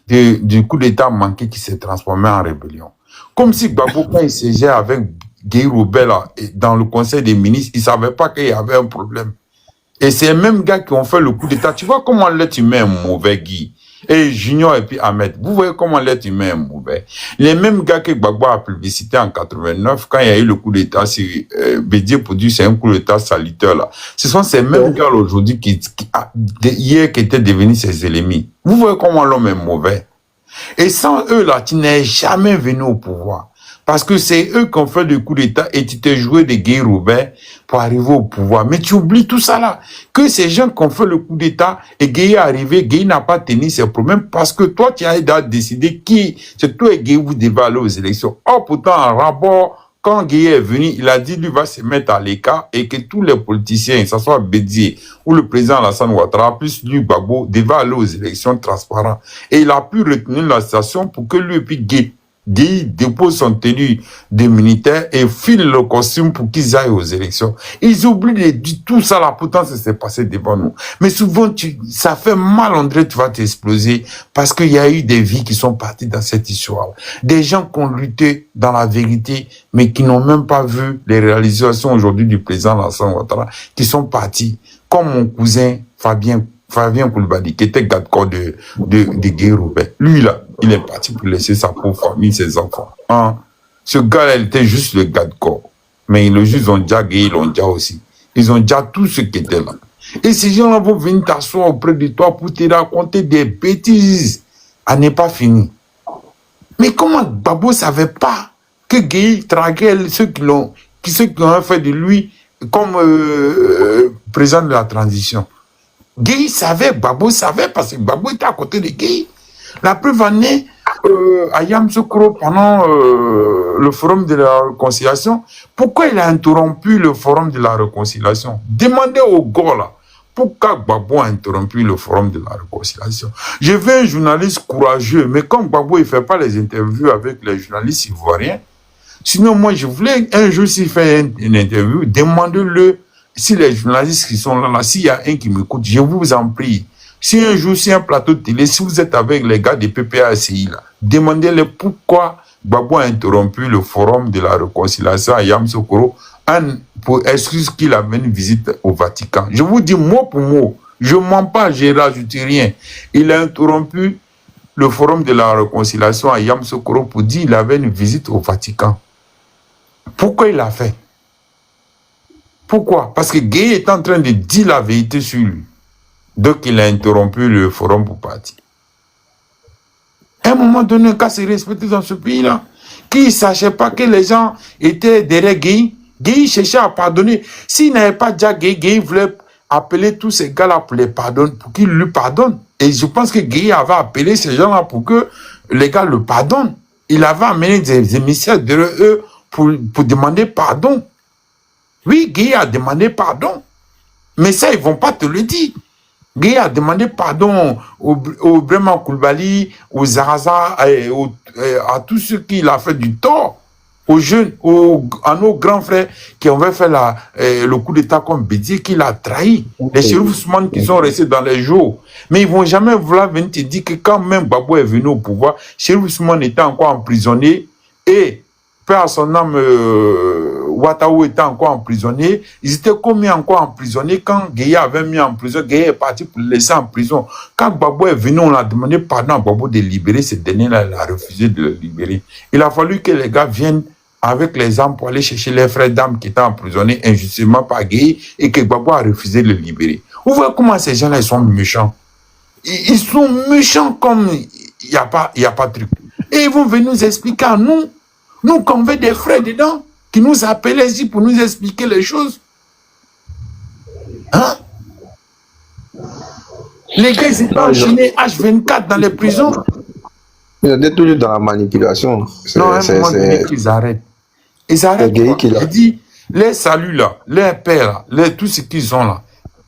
du coup d'État manqué qui s'est transformé en rébellion. Comme si Gbagbo, quand il siégeait avec Guy Roubel dans le conseil des ministres, il savait pas qu'il y avait un problème. Et c'est les mêmes gars qui ont fait le coup d'État. Tu vois comment l'être humain est mauvais, Guy. Et Junior et puis Ahmed, vous voyez comment l'être humain est mauvais. Les mêmes gars que Gbagbo a publicité en 89, quand il y a eu le coup d'État sur Bédié pour dire c'est un coup d'État salutaire là. Ce sont ces mêmes gars aujourd'hui hier qui étaient devenus ses ennemis. Vous voyez comment l'homme est mauvais. Et sans eux là, tu n'es jamais venu au pouvoir. Parce que c'est eux qui ont fait le coup d'État et tu t'es joué de Guy Robert pour arriver au pouvoir. Mais tu oublies tout ça là. Que ces gens qui ont fait le coup d'État et Guy est arrivé, Guy n'a pas tenu ses problèmes parce que toi tu as décidé c'est toi et Guy vous devez aller aux élections. Or pourtant en rapport, quand Guy est venu, il a dit lui va se mettre à l'écart et que tous les politiciens, que ce soit Bédié ou le président Alassane Ouattara, plus lui Gbagbo, devaient aller aux élections transparentes. Et il a pu retenir la situation pour que lui et puis Guy dépose son tenue de militaire et file le costume pour qu'ils aillent aux élections. Ils oublient de dire tout ça là, pourtant ça s'est passé devant nous. Mais souvent, ça fait mal, André, tu vas t'exploser parce qu'il y a eu des vies qui sont parties dans cette histoire. Des gens qui ont lutté dans la vérité, mais qui n'ont même pas vu les réalisations aujourd'hui du président Alassane Ouattara, qui sont partis, comme mon cousin Fabien Koulibaly, qui était garde-corps de Guy Robert. Lui, là, il est parti pour laisser sa pauvre famille, ses enfants. Hein? Ce gars-là, il était juste le garde-corps. Mais le juge ont déjà gagné, ils l'ont déjà aussi. Ils ont déjà tout ce qui était là. Et ces gens-là vont venir t'asseoir auprès de toi pour te raconter des bêtises. À n'est pas fini. Mais comment Gbagbo savait pas que Guy traquait ceux qui ont fait de lui comme président de la transition? Guy savait, Gbagbo savait, parce que Gbagbo était à côté de Guy. La preuve en est, à Yamoussoukro, pendant le forum de la réconciliation, pourquoi il a interrompu le forum de la réconciliation? Demandez au gars là, pourquoi Gbagbo a interrompu le forum de la réconciliation? Je veux un journaliste courageux, mais comme Gbagbo il fait pas les interviews avec les journalistes ivoiriens, sinon moi je voulais un jour s'il fait une interview, demandez-le. Si les journalistes qui sont là, s'il y a un qui m'écoute, je vous en prie. Si un jour, si un plateau de télé, si vous êtes avec les gars de PPACI, là, demandez-les pourquoi Gbagbo a interrompu le forum de la réconciliation à Yamoussoukro pour excuse qu'il amène une visite au Vatican. Je vous dis mot pour mot, je ne mens pas, je ne rajoute rien. Il a interrompu le forum de la réconciliation à Yamoussoukro pour dire qu'il avait une visite au Vatican. Pourquoi il l'a fait? Pourquoi? Parce que Gueye est en train de dire la vérité sur lui. Donc il a interrompu le forum pour partir. À un moment donné, quand c'est respecté dans ce pays-là, qui ne sachait pas que les gens étaient derrière Gueye, Gueye cherchait à pardonner. S'il n'avait pas déjà Gueye, Gueye voulait appeler tous ces gars-là pour les pardonner, pour qu'ils lui pardonnent. Et je pense que Gueye avait appelé ces gens-là pour que les gars le pardonnent. Il avait amené des émissaires derrière eux pour demander pardon. Oui, Gueye a demandé pardon. Mais ça, ils ne vont pas te le dire. Gueye a demandé pardon au Bremen Koulibaly, aux Zaraza, à tous ceux qui l'ont fait du tort, aux jeunes, à nos grands frères qui avaient fait le coup d'État comme Bédié, qui l'a trahi. Les Chérif Ousmane qui sont restés dans les jours. Mais ils ne vont jamais vouloir venir te dire que quand même Gbagbo est venu au pouvoir, Chérif Ousmane était encore emprisonné et père à son âme, Ouattara était encore emprisonné. Ils étaient combien encore emprisonnés quand Gueye avait mis en prison? Gueye est parti pour le laisser en prison. Quand Gbagbo est venu, on a demandé pardon à Gbagbo de libérer. Ce dernier-là, il a refusé de le libérer. Il a fallu que les gars viennent avec les armes pour aller chercher les frères d'armes qui étaient emprisonnés injustement par Gueye et que Gbagbo a refusé de le libérer. Vous voyez comment ces gens-là, ils sont méchants. Ils sont méchants comme il n'y a pas de truc. Et ils vont venir nous expliquer à nous. Nous, qu'on veut des frères dedans, qui nous appellent ici pour nous expliquer les choses. Hein? Les gars, ils étaient enchaînés H24 dans les prisons. Ils étaient toujours dans la manipulation. Non, à un moment donné, qu'ils arrêtent. Ils arrêtent. Ils disent, les saluts là, les pères là, tout ce qu'ils ont là,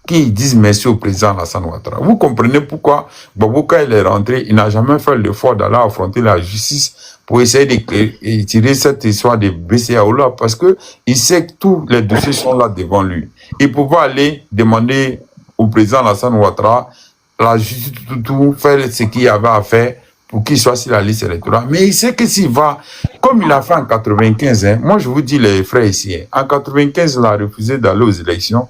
qui disent merci au président Alassane Ouattara. Vous comprenez pourquoi Gbagbo, quand il est rentré, il n'a jamais fait l'effort d'aller affronter la justice pour essayer de tirer cette histoire de BCAO là, parce que il sait que tous les dossiers sont là devant lui. Il pouvait aller demander au président Alassane Ouattara la justice, tout, faire ce qu'il y avait à faire pour qu'il soit sur la liste électorale. Mais il sait que s'il va, comme il a fait en 95, hein, moi je vous dis les frères ici, hein, en 95, il a refusé d'aller aux élections.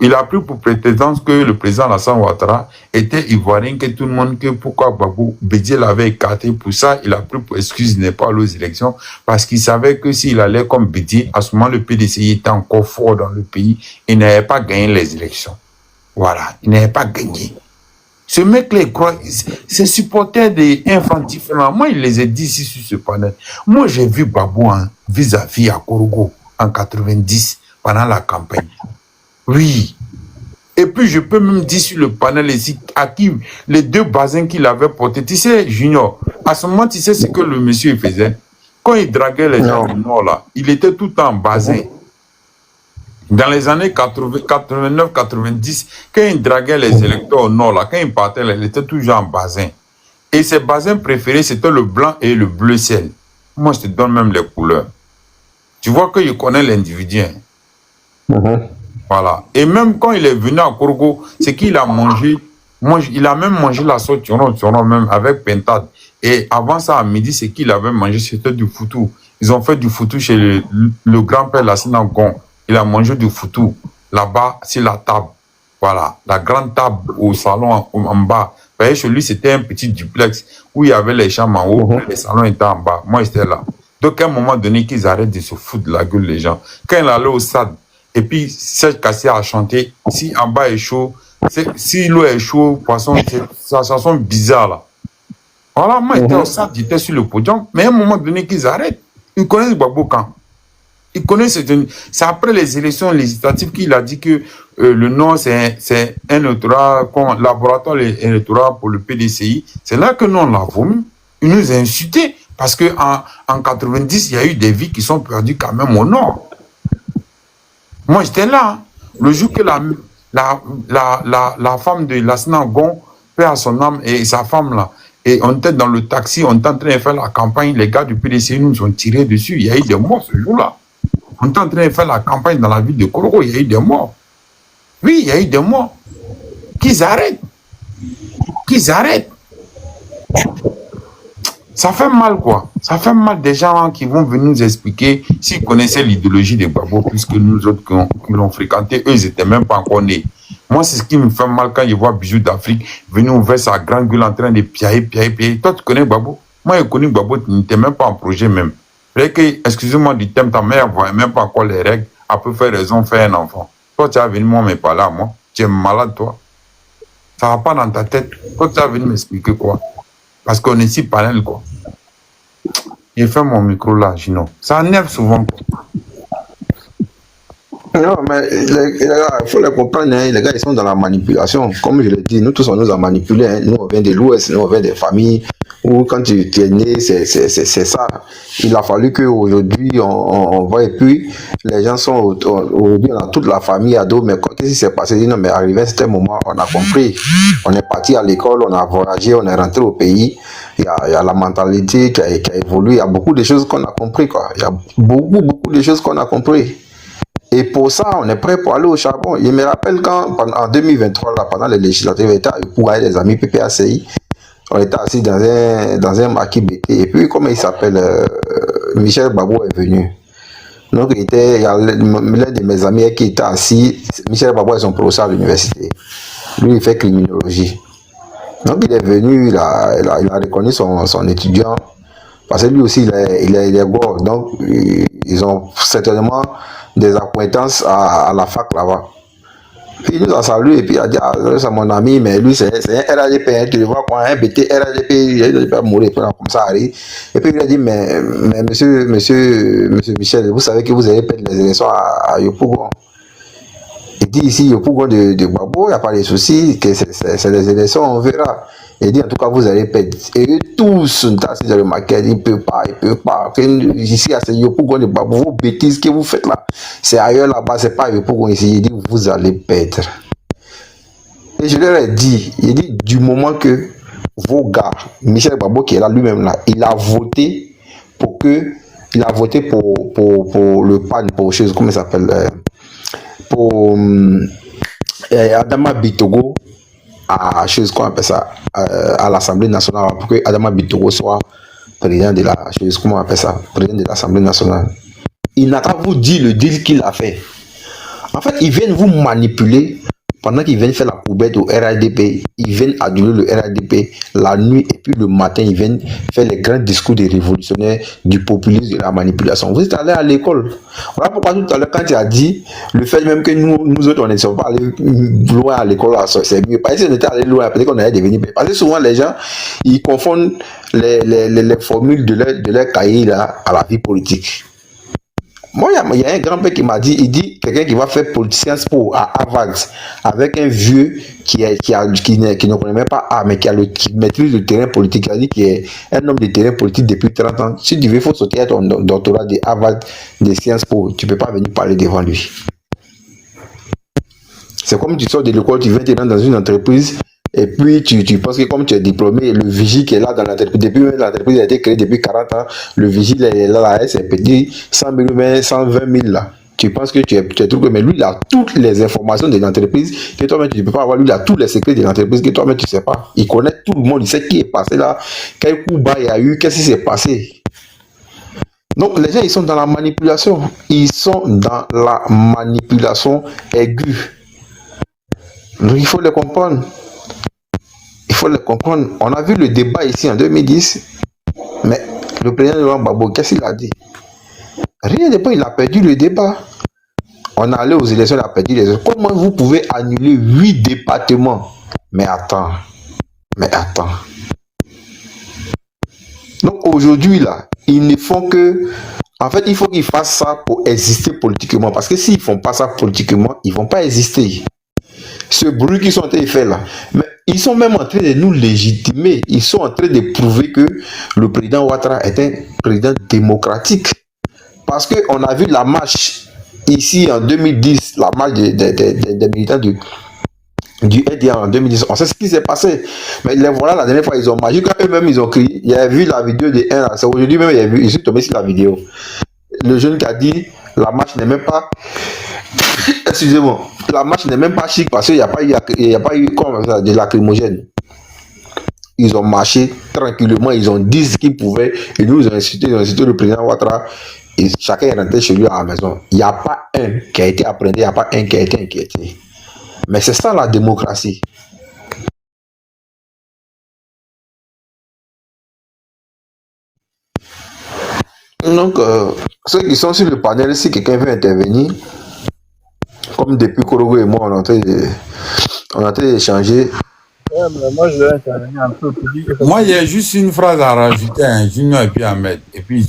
Il a pris pour prétendance que le président Alassane Ouattara était ivoirien, que tout le monde, que pourquoi Gbagbo Bédié l'avait écarté. Pour ça, il a pris pour excuse de ne pas aller aux élections, parce qu'il savait que s'il allait comme Bédié, à ce moment, le PDCI était encore fort dans le pays, il n'avait pas gagné les élections. Voilà, il n'avait pas gagné. Ce mec-là, ces supporters des infantiférants, moi, il les a dit ici sur ce panel. Moi, j'ai vu Gbagbo vis-à-vis à Korogo en 90, pendant la campagne. Oui. Et puis, je peux même dire sur le panel ici, à qui les deux basins qu'il avait portés. Tu sais, Junior, à ce moment, tu sais ce que le monsieur faisait? Quand il draguait les gens du Nord, là, il était tout en basin. Dans les années 89-90, quand il draguait les électeurs au Nord, là, quand il partait, là, il était toujours en basin. Et ses basins préférés, c'était le blanc et le bleu ciel. Moi, je te donne même les couleurs. Tu vois qu'il connaît l'individu. Voilà. Et même quand il est venu à Korogo, c'est qu'il a mangé, il a même mangé la sauce tchoron même avec pentade. Et avant ça, à midi, c'est qu'il avait mangé, c'était du foutou. Ils ont fait du foutou chez le grand-père Lassina Gon. Il a mangé du foutou là-bas, sur la table. Voilà. La grande table au salon en bas. Vous voyez, chez lui, c'était un petit duplex où il y avait les chambres en haut, les salons étaient en bas. Moi, j'étais là. Donc, à un moment donné, qu'ils arrêtent de se foutre de la gueule, les gens. Quand il allait au stade, et puis, Serge Kassé a chanté, si en bas est chaud, si l'eau est chaude, poisson, c'est sa chanson bizarre là. Voilà, moi j'étais au stade, j'étais sur le podium, mais à un moment donné qu'ils arrêtent. Ils connaissent Gbagbo quand? Ils connaissent, c'est après les élections législatives qu'il a dit que le nom c'est un électorat, laboratoire électoral pour le PDCI. C'est là que nous on l'a voulu. Il nous a insultés parce que en 90, il y a eu des vies qui sont perdues quand même au nord. Moi, j'étais là. Hein. Le jour que la femme de Lassina Gon, perd à son âme, et sa femme là, et on était dans le taxi, on était en train de faire la campagne, les gars du PDC nous ont tiré dessus. Il y a eu des morts ce jour-là. On était en train de faire la campagne dans la ville de Korogo, il y a eu des morts. Oui, il y a eu des morts. Qu'ils arrêtent. Qu'ils arrêtent. Ça fait mal, quoi. Ça fait mal des gens qui vont venir nous expliquer s'ils connaissaient l'idéologie des Gbagbo, puisque nous autres qui l'ont fréquenté, eux, ils n'étaient même pas encore nés. Moi, c'est ce qui me fait mal quand je vois Bijou d'Afrique venir ouvrir sa grande gueule en train de piailler. Toi, tu connais Gbagbo? Moi, je connais Gbagbo, tu n'étais même pas en projet même. Excusez-moi du thème, ta mère ne voyait même pas encore les règles. Elle peut faire raison, faire un enfant. Toi, tu as venu moi me parler à moi. Tu es malade, toi. Ça va pas dans ta tête. Toi, tu as venu m'expliquer quoi? Parce qu'on est ici panel, quoi. J'ai fait mon micro là, Gino. Ça énerve souvent, quoi. Non, mais les gars, il faut les comprendre, hein, les gars, ils sont dans la manipulation. Comme je l'ai dit, nous tous, on nous a manipulés. Hein. Nous, on vient de l'Ouest, nous, on vient des familles où quand tu es né, c'est ça. Il a fallu qu'aujourd'hui, on voit, et puis, les gens sont, aujourd'hui, on a toute la famille ado, mais qu'est-ce qui s'est passé? Non, mais arrivé à un certain moment, on a compris. On est parti à l'école, on a voyagé, on est rentré au pays. Il y a la mentalité qui a évolué. Il y a beaucoup de choses qu'on a compris, quoi. Il y a beaucoup de choses qu'on a compris. Et pour ça, on est prêt pour aller au charbon. Je me rappelle quand, en 2023, là, pendant les législatives, j'étais pour aller les amis PPACI. On était assis dans un maquis BT. Et puis, comment il s'appelle, Michel Gbagbo est venu. Donc, il y a l'un de mes amis qui était assis. Michel Gbagbo est son professeur à l'université. Lui, il fait criminologie. Donc, il est venu, il a reconnu son étudiant. Parce que lui aussi, il est gros. Donc, ils ont certainement des acquaintances à la fac là-bas. Puis il nous a salué et puis il a dit, ah, c'est mon ami, mais lui, c'est un RADP, hein, tu le vois quoi, un BT RADP, il va mourir, comme ça arrive. Et puis il a dit, mais monsieur Michel, vous savez que vous allez perdre les élections à Yopougon. Il dit ici, Yopougon de Gbagbo, il n'y a pas de soucis, que c'est les élections, on verra. Il dit, en tout cas, vous allez perdre. Et eux tous sont assis dans le maquette, ils ne peuvent pas. Ici, c'est Yopougon de Gbagbo, vos bêtises que vous faites là, c'est ailleurs là-bas, c'est pas Yopougon ici. Il dit, vous allez perdre. Et je leur ai dit, il dit, du moment que vos gars, Michel Gbagbo qui est là lui-même là, il a voté pour le PAN, pour chose, comment ça s'appelle, pour Adama Bitogo, à chose qu'on appelle ça, à l'Assemblée nationale, pour que Adama Bitogo soit président de la chose, comment on appelle ça, président de l'Assemblée nationale. Il n'a qu'à vous dire le deal qu'il a fait. En fait, ils viennent vous manipuler pendant qu'ils viennent faire la poubelle au RADP. Ils viennent aduler le RADP la nuit et puis le matin, ils viennent faire les grands discours des révolutionnaires, du populisme, de la manipulation. Vous êtes allés à l'école. Voilà pourquoi tout à l'heure, quand tu as dit le fait même que nous autres, on ne sommes pas allés loin à l'école, c'est mieux. Parce que si on était allé loin, peut-être qu'on allait devenir. Parce que souvent, les gens, ils confondent les formules de leur cahier là, à la vie politique. Moi, il y a un grand-père qui m'a dit, il dit, quelqu'un qui va faire politicien sport à Harvard avec un vieux qui ne connaît même pas mais qui maîtrise le terrain politique, il dit qu'il est un homme de terrain politique depuis 30 ans. Si tu veux, il faut sauter à ton doctorat de Harvard de Sciences Po, tu ne peux pas venir parler devant lui. C'est comme tu sors de l'école, tu viens te rendre dans une entreprise, et puis tu penses que comme tu es diplômé, le vigile qui est là dans l'entreprise, depuis l'entreprise a été créée depuis 40 ans, le vigile est là, c'est petit, 100 000, 120 000 là. Tu penses que tu es trouvé, mais lui, il a toutes les informations de l'entreprise que toi-même tu ne peux pas avoir. Lui, il a tous les secrets de l'entreprise que toi-même tu ne sais pas. Il connaît tout le monde, il sait qui est passé là, quel coup bas il y a eu, qu'est-ce qui s'est passé. Donc, les gens, ils sont dans la manipulation. Ils sont dans la manipulation aiguë. Donc, il faut les comprendre. Il faut le comprendre. On a vu le débat ici en 2010, mais le président Laurent Gbagbo, qu'est-ce qu'il a dit? Rien de pas, il a perdu le débat. On est allé aux élections, il a perdu les élections. Comment vous pouvez annuler 8 départements? Mais attends. Donc aujourd'hui, là, ils ne font que... En fait, il faut qu'ils fassent ça pour exister politiquement. Parce que s'ils ne font pas ça politiquement, ils ne vont pas exister. Ce bruit qu'ils sont en train de faire là. Mais ils sont même en train de nous légitimer. Ils sont en train de prouver que le président Ouattara est un président démocratique. Parce qu'on a vu la marche ici en 2010, la marche des militants du RDA en 2010. On sait ce qui s'est passé. Mais les voilà, la dernière fois, ils ont marché. Quand eux-mêmes, ils ont crié. Il y a vu la vidéo de 1 là. C'est aujourd'hui même, je suis tombé sur la vidéo. Le jeune qui a dit, la marche n'est même pas... Excusez-moi. La marche n'est même pas chic parce qu'il n'y a pas eu comme ça, de lacrymogène. Ils ont marché tranquillement, ils ont dit ce qu'ils pouvaient, et nous, ils ont incité le président Ouattara, et chacun est rentré chez lui à la maison. Il n'y a pas un qui a été appréhendé, il n'y a pas un qui a été inquiété. Mais c'est ça la démocratie. Donc, ceux qui sont sur le panel, si quelqu'un veut intervenir, comme depuis Korogo et moi, on a été échanger. Ouais, mais moi, je vais intervenir un peu pour dire que... Moi, il y a juste une phrase à rajouter, hein, Junior et puis Ahmed. Et puis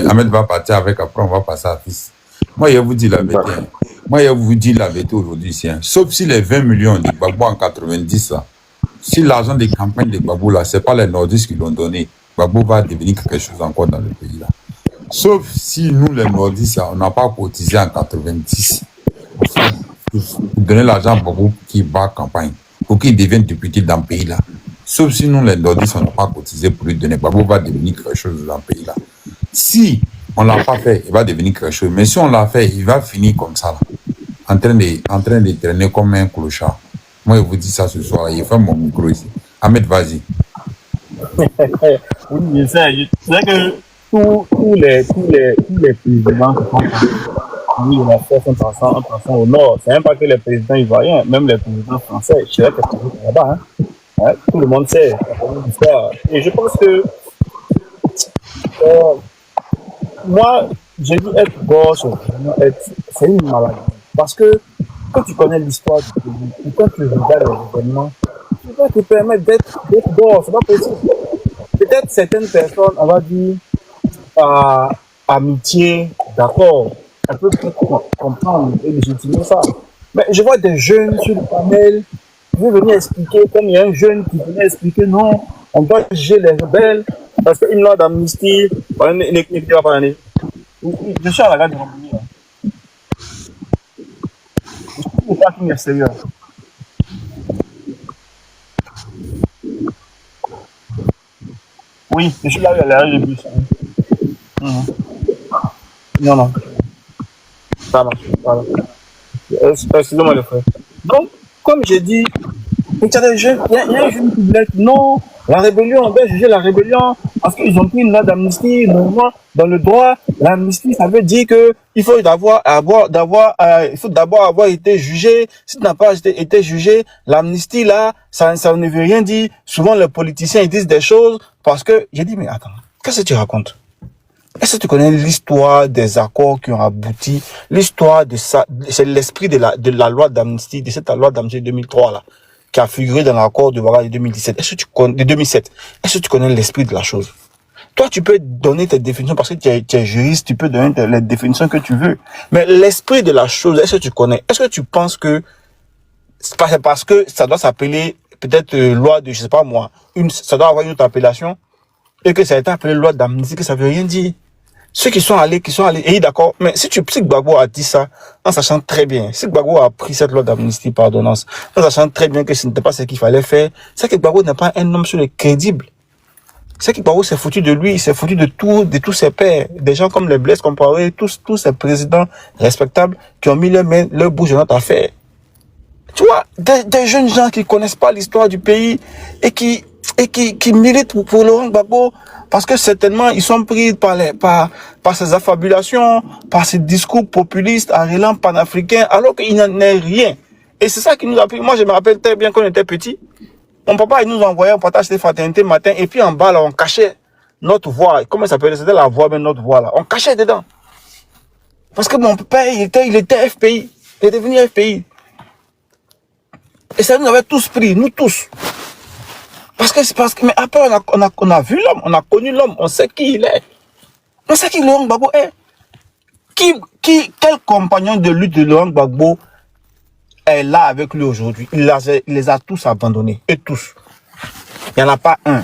Ahmed va partir avec, après on va passer à Fils. Moi, je vous dis la vérité. Hein. Moi, je vous dis la vérité aujourd'hui ici. Hein. Sauf si les 20 millions de Gbagbo en 90, là, si l'argent des campagnes de Gbagbo, là, ce n'est pas les nordistes qui l'ont donné, Gbagbo va devenir quelque chose encore dans le pays, là. Sauf si nous, les nordistes, là, on n'a pas cotisé en 90 pour donner l'argent à Gbagbo qui bat campagne, pour qu'il devienne député dans le pays, là. Sauf si nous, les nordistes, on n'a pas cotisé pour lui donner. Gbagbo va devenir quelque chose dans le pays, là. Si on ne l'a pas fait, il va devenir quelque chose. Mais si on l'a fait, il va finir comme ça, là, en train de traîner comme un clochard. Moi, je vous dis ça ce soir, il fait mon micro ici. Ahmed, vas-y. Oui, je sais que tous les présidents qui sont oui, la force en passant au nord, c'est même pas que les présidents ivoiriens, même les présidents français, je sais que c'est là-bas, hein. Ouais, tout le monde sait l'histoire. Et je pense que moi, j'ai dit être gauche, c'est une maladie. Parce que quand tu connais l'histoire du pays, et quand tu regardes les événements, tu vas te permettre d'être gauche, c'est pas possible. Peut-être certaines personnes, on va dire, par amitié, d'accord, un peu plus comprendre et légitimer ça. Mais je vois des jeunes sur le panel qui vont venir expliquer, comme il y a un jeune qui venait expliquer, non, on doit juger les rebelles, parce qu'une loi d'amnistie, ne va pas aller. Je suis à la gare de Rambouillet. Je suis au parking extérieur. Oui, je suis là où il y a l'arrêt de bus. Non, non. Ça marche. Voilà. Excusez-moi le frère. Donc, comme j'ai dit, il y a un jeune qui voulait non, la rébellion, on doit juger la rébellion parce qu'ils ont pris une loi d'amnistie. Normalement, dans le droit, l'amnistie, ça veut dire que il faut d'abord avoir été jugé. Si tu n'as pas été jugé, l'amnistie là, ça ne veut rien dire. Souvent, les politiciens ils disent des choses parce que j'ai dit mais attends, qu'est-ce que tu racontes? Est-ce que tu connais l'histoire des accords qui ont abouti? L'histoire de ça, c'est l'esprit de la loi d'amnistie, de cette loi d'amnistie de 2003 là, qui a figuré dans l'accord de Ouagadougou de 2017. Est-ce que tu connais, de 2007? Est-ce que tu connais l'esprit de la chose? Toi, tu peux donner tes définitions parce que tu es juriste, tu peux donner les définitions que tu veux. Mais l'esprit de la chose, est-ce que tu connais? Est-ce que tu penses que c'est parce que ça doit s'appeler peut-être loi de, je sais pas moi, ça doit avoir une autre appellation et que ça a été appelé loi d'amnistie, que ça veut rien dire? Ceux qui sont allés, et d'accord, mais si Gbagbo a dit ça, en sachant très bien, si Gbagbo a pris cette loi d'amnistie par ordonnance, en sachant très bien que ce n'était pas ce qu'il fallait faire, c'est que Gbagbo n'est pas un homme sur le crédible. C'est que Gbagbo s'est foutu de lui, il s'est foutu de tous ses pairs, des gens comme les Blaise Compaoré, tous ces présidents respectables qui ont mis leur bouche dans notre affaire. Tu vois, des jeunes gens qui connaissent pas l'histoire du pays et qui militent pour Laurent Gbagbo parce que certainement ils sont pris par ces affabulations, par ces discours populistes à relan panafricain alors qu'il n'en est rien. Et c'est ça qui nous a pris. Moi je me rappelle très bien quand on était petit, mon papa il nous envoyait, on partageait des fraternités le matin et puis en bas là on cachait notre voix. Comment ça s'appelait? C'était la voix, mais notre voix là. On cachait dedans. Parce que mon papa il était FPI. Il est devenu FPI. Et ça nous avait tous pris, nous tous. Mais après, on a vu l'homme, on a connu l'homme, on sait qui il est. On sait qui Laurent Gbagbo est. Quel compagnon de lutte de Laurent Gbagbo est là avec lui aujourd'hui? Il les a tous abandonnés. Et tous. Il n'y en a pas un.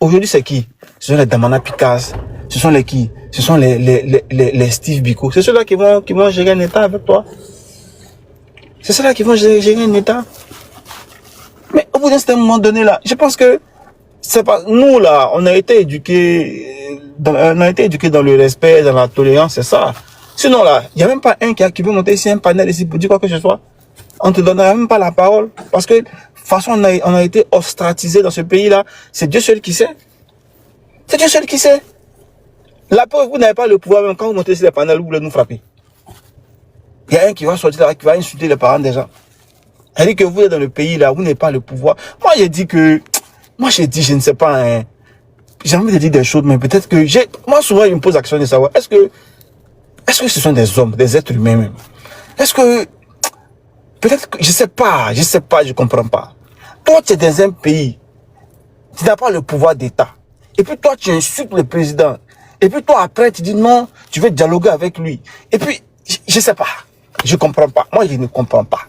Aujourd'hui, c'est qui? Ce sont les Damana Picasso. Ce sont les qui? Ce sont les Steve Biko. C'est ceux-là qui vont gérer un État avec toi. C'est ceux-là qui vont gérer un État. Mais au bout d'un moment donné là, je pense que c'est pas nous là, on a été éduqués dans le respect, dans la tolérance, c'est ça. Sinon là, il y a même pas un qui veut monter ici un panel ici pour dire quoi que ce soit. On te donnera même pas la parole parce que de toute façon on a été ostracisé dans ce pays là. C'est Dieu seul qui sait. C'est Dieu seul qui sait. La preuve, vous n'avez pas le pouvoir même quand vous montez sur les panels, vous voulez nous frapper. Il y a un qui va sortir là, qui va insulter les parents des gens. Elle dit que vous êtes dans le pays là, vous n'avez pas le pouvoir. Moi, je ne sais pas, hein. J'ai envie de dire des choses, mais peut-être que moi, souvent, il me pose l'action de savoir, est-ce que ce sont des hommes, des êtres humains même? Est-ce que, peut-être que, je sais pas, je comprends pas. Toi, tu es dans un pays, tu n'as pas le pouvoir d'État. Et puis toi, tu insultes le président. Et puis toi, après, tu dis non, tu veux dialoguer avec lui. Et puis, je sais pas. Je comprends pas. Moi, je ne comprends pas.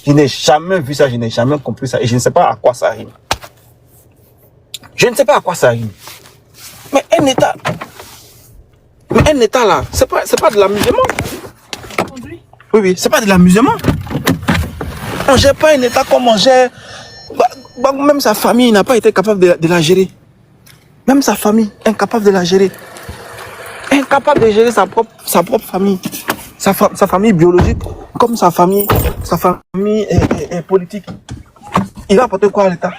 Je n'ai jamais vu ça, je n'ai jamais compris ça. Et je ne sais pas à quoi ça rime. Je ne sais pas à quoi ça rime. Mais un État là, c'est pas de l'amusement. Oui, c'est pas de l'amusement. On gère pas un État comme on gère. Même sa famille n'a pas été capable de la gérer. Même sa famille, incapable de la gérer. Incapable de gérer sa propre famille. Sa famille biologique, comme sa famille politique. Il va apporter quoi à l'État?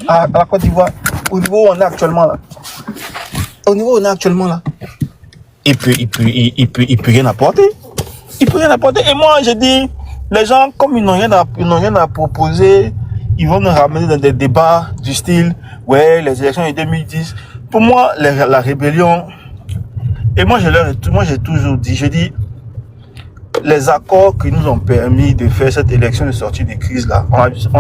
À la Côte d'Ivoire, au niveau où on est actuellement là. Au niveau où on est actuellement là. Il peut rien apporter. Il peut rien apporter. Et moi, je dis, les gens, comme ils n'ont rien à proposer, ils vont nous ramener dans des débats du style, ouais, les élections de 2010. Pour moi, la rébellion, et moi, j'ai toujours dit, je dis, les accords qui nous ont permis de faire cette élection de sortie de crise là,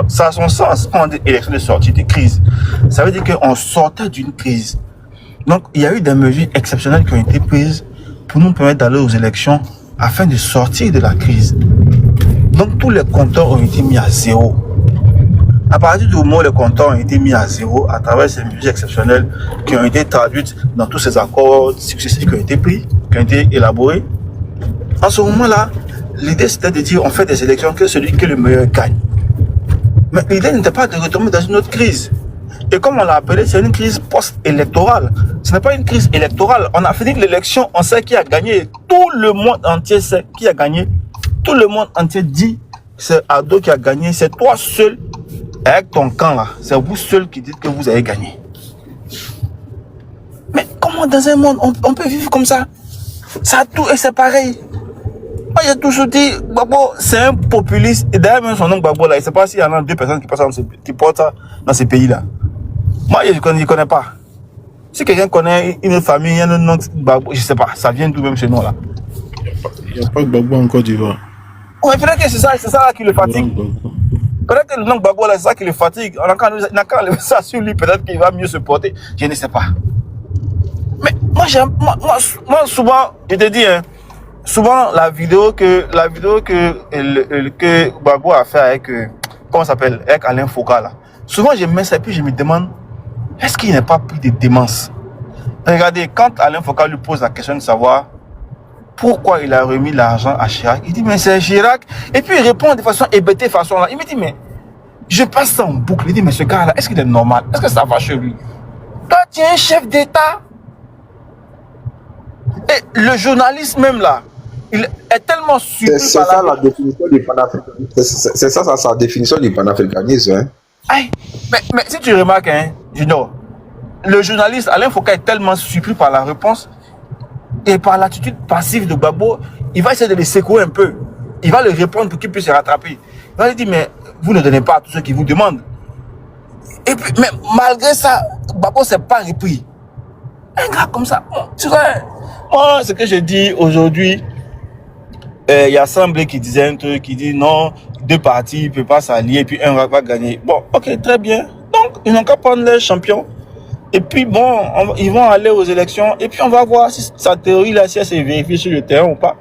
ça a son sens. Quand on dit élection de sortie de crise, ça veut dire qu'on sortait d'une crise. Donc, il y a eu des mesures exceptionnelles qui ont été prises pour nous permettre d'aller aux élections afin de sortir de la crise. Donc, tous les compteurs ont été mis à zéro. À partir du moment où les compteurs ont été mis à zéro à travers ces mesures exceptionnelles qui ont été traduites dans tous ces accords successifs qui ont été pris, qui ont été élaborés, en ce moment-là, l'idée c'était de dire on fait des élections que celui qui est le meilleur gagne. Mais l'idée n'était pas de retomber dans une autre crise. Et comme on l'a appelé, c'est une crise post-électorale. Ce n'est pas une crise électorale. On a fini l'élection, on sait qui a gagné. Tout le monde entier sait qui a gagné. Tout le monde entier dit c'est Ado qui a gagné. C'est toi seul, avec ton camp là. C'est vous seul qui dites que vous avez gagné. Mais comment dans un monde on peut vivre comme ça? Ça a tout et c'est pareil. Moi, j'ai toujours dit, Gbagbo, c'est un populiste. Et d'ailleurs, même son nom Gbagbo, là, il ne sait pas s'il y en a 2 personnes qui portent ça dans ces pays-là. Moi, je ne connais pas. Si quelqu'un connaît une famille, il y a un nom Gbagbo, je ne sais pas. Ça vient d'où même chez nous, là. Il n'y a pas de Gbagbo en Côte d'Ivoire. Ouais, peut-être que c'est ça là qui le fatigue. Peut-être que le nom Gbagbo, là, c'est ça qui le fatigue. On a qu'à enlever ça sur lui, peut-être qu'il va mieux se porter. Je ne sais pas. Mais moi, souvent, je te dis, hein, souvent, la vidéo que Gbagbo a fait avec, comment ça s'appelle, avec Alain Foucault, là. Souvent, je mets ça et puis je me demande, est-ce qu'il n'est pas pris de démence? Regardez, quand Alain Foucault lui pose la question de savoir pourquoi il a remis l'argent à Chirac, il dit, mais c'est Chirac. Et puis il répond de façon hébétée, façon là. Il me dit, mais je passe ça en boucle. Il dit, mais ce gars-là, est-ce qu'il est normal? Est-ce que ça va chez lui? Toi, tu es un chef d'État. Et le journaliste même là, il est tellement surpris C'est ça la définition du panafricanisme. C'est ça sa définition du panafricanisme. Hein. Aïe, mais si tu remarques, hein, le journaliste Alain Foucault est tellement surpris par la réponse et par l'attitude passive de Gbagbo, il va essayer de le secouer un peu. Il va le répondre pour qu'il puisse se rattraper. Il va lui dire, mais vous ne donnez pas à tous ceux qui vous demandent. Et puis, mais malgré ça, Gbagbo ne s'est pas repris. Un gars comme ça, tu vois, moi, ce que je dis aujourd'hui, il y a Semblé qui disait un truc, qui dit non, 2 partis ne peuvent pas s'allier, et puis un va gagner. Bon, ok, très bien. Donc, ils n'ont qu'à prendre les champions. Et puis, bon, ils vont aller aux élections, et puis on va voir si sa théorie, là, si elle s'est vérifiée sur le terrain ou pas.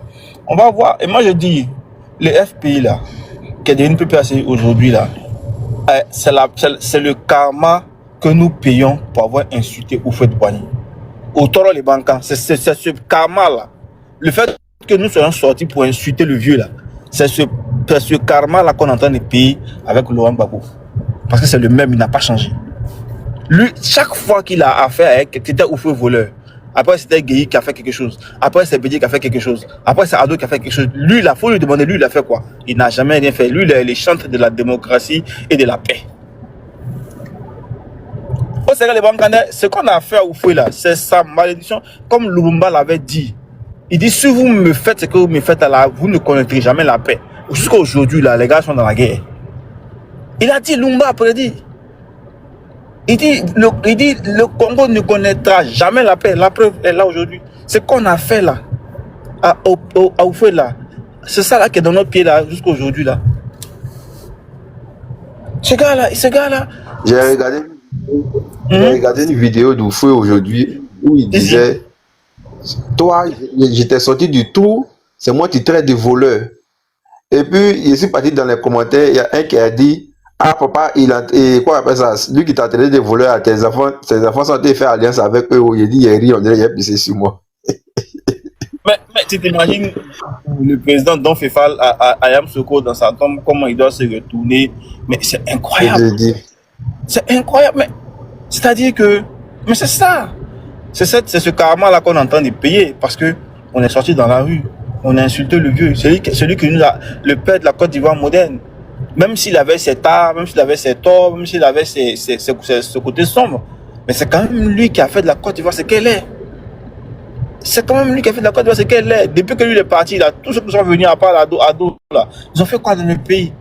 On va voir. Et moi, je dis, les FPI, là, qui est devenu PPAC aujourd'hui, là, c'est le karma que nous payons pour avoir insulté Houphouët-Boigny. Au Toro les Bankans, c'est ce karma-là. Le fait que nous soyons sortis pour insulter le vieux, là, c'est ce karma-là qu'on est en train de payer avec Laurent Gbagbo. Parce que c'est le même, il n'a pas changé. Lui, chaque fois qu'il a affaire avec, c'était Houphouët voleur. Après, c'était Guéhi qui a fait quelque chose. Après, c'est Bédié qui a fait quelque chose. Après, c'est Ado qui a fait quelque chose. Lui, il faut lui demander, lui, il a fait quoi? Il n'a jamais rien fait. Lui, il est le chantre de la démocratie et de la paix. Au Sénégal, les Bankandais, ce qu'on a fait à Houphouët là, c'est sa malédiction. Comme Lumumba l'avait dit. Il dit, si vous me faites ce que vous me faites là, vous ne connaîtrez jamais la paix. Jusqu'à aujourd'hui, là, les gars sont dans la guerre. Il a dit, Lumba a prédit. Il dit, le Congo ne connaîtra jamais la paix. La preuve est là aujourd'hui. Ce qu'on a fait là, à Oufoué là, c'est ça là qui est dans notre pied là, jusqu'à aujourd'hui là. Ce gars-là. J'ai regardé une vidéo d'Oufoué aujourd'hui où il disait, toi, j'étais sorti du trou, c'est moi qui traite de voleur. Et puis, je suis parti dans les commentaires, il y a un qui a dit, ah papa, quoi appelle ça, lui qui t'a traité de voleur à tes enfants sont allés faire alliance avec eux. Il dit, il rit, on dirait qu'il a pissé sur moi. Mais tu t'imagines le président Don Fefal à Yamsoko dans sa tombe, comment il doit se retourner. Mais c'est incroyable. C'est incroyable. Mais c'est-à-dire que, mais c'est ça. C'est ce karma-là qu'on est en train de payer parce que on est sorti dans la rue, on a insulté le vieux, celui qui nous a, le père de la Côte d'Ivoire moderne. Même s'il avait ses tares, même s'il avait ses torts, même s'il avait ce côté sombre, mais c'est quand même lui qui a fait de la Côte d'Ivoire ce qu'elle est. C'est quand même lui qui a fait de la Côte d'Ivoire ce qu'elle est. Depuis que lui est parti, là, tous ceux qui sont venus à part Ado, là, ils ont fait quoi dans le pays?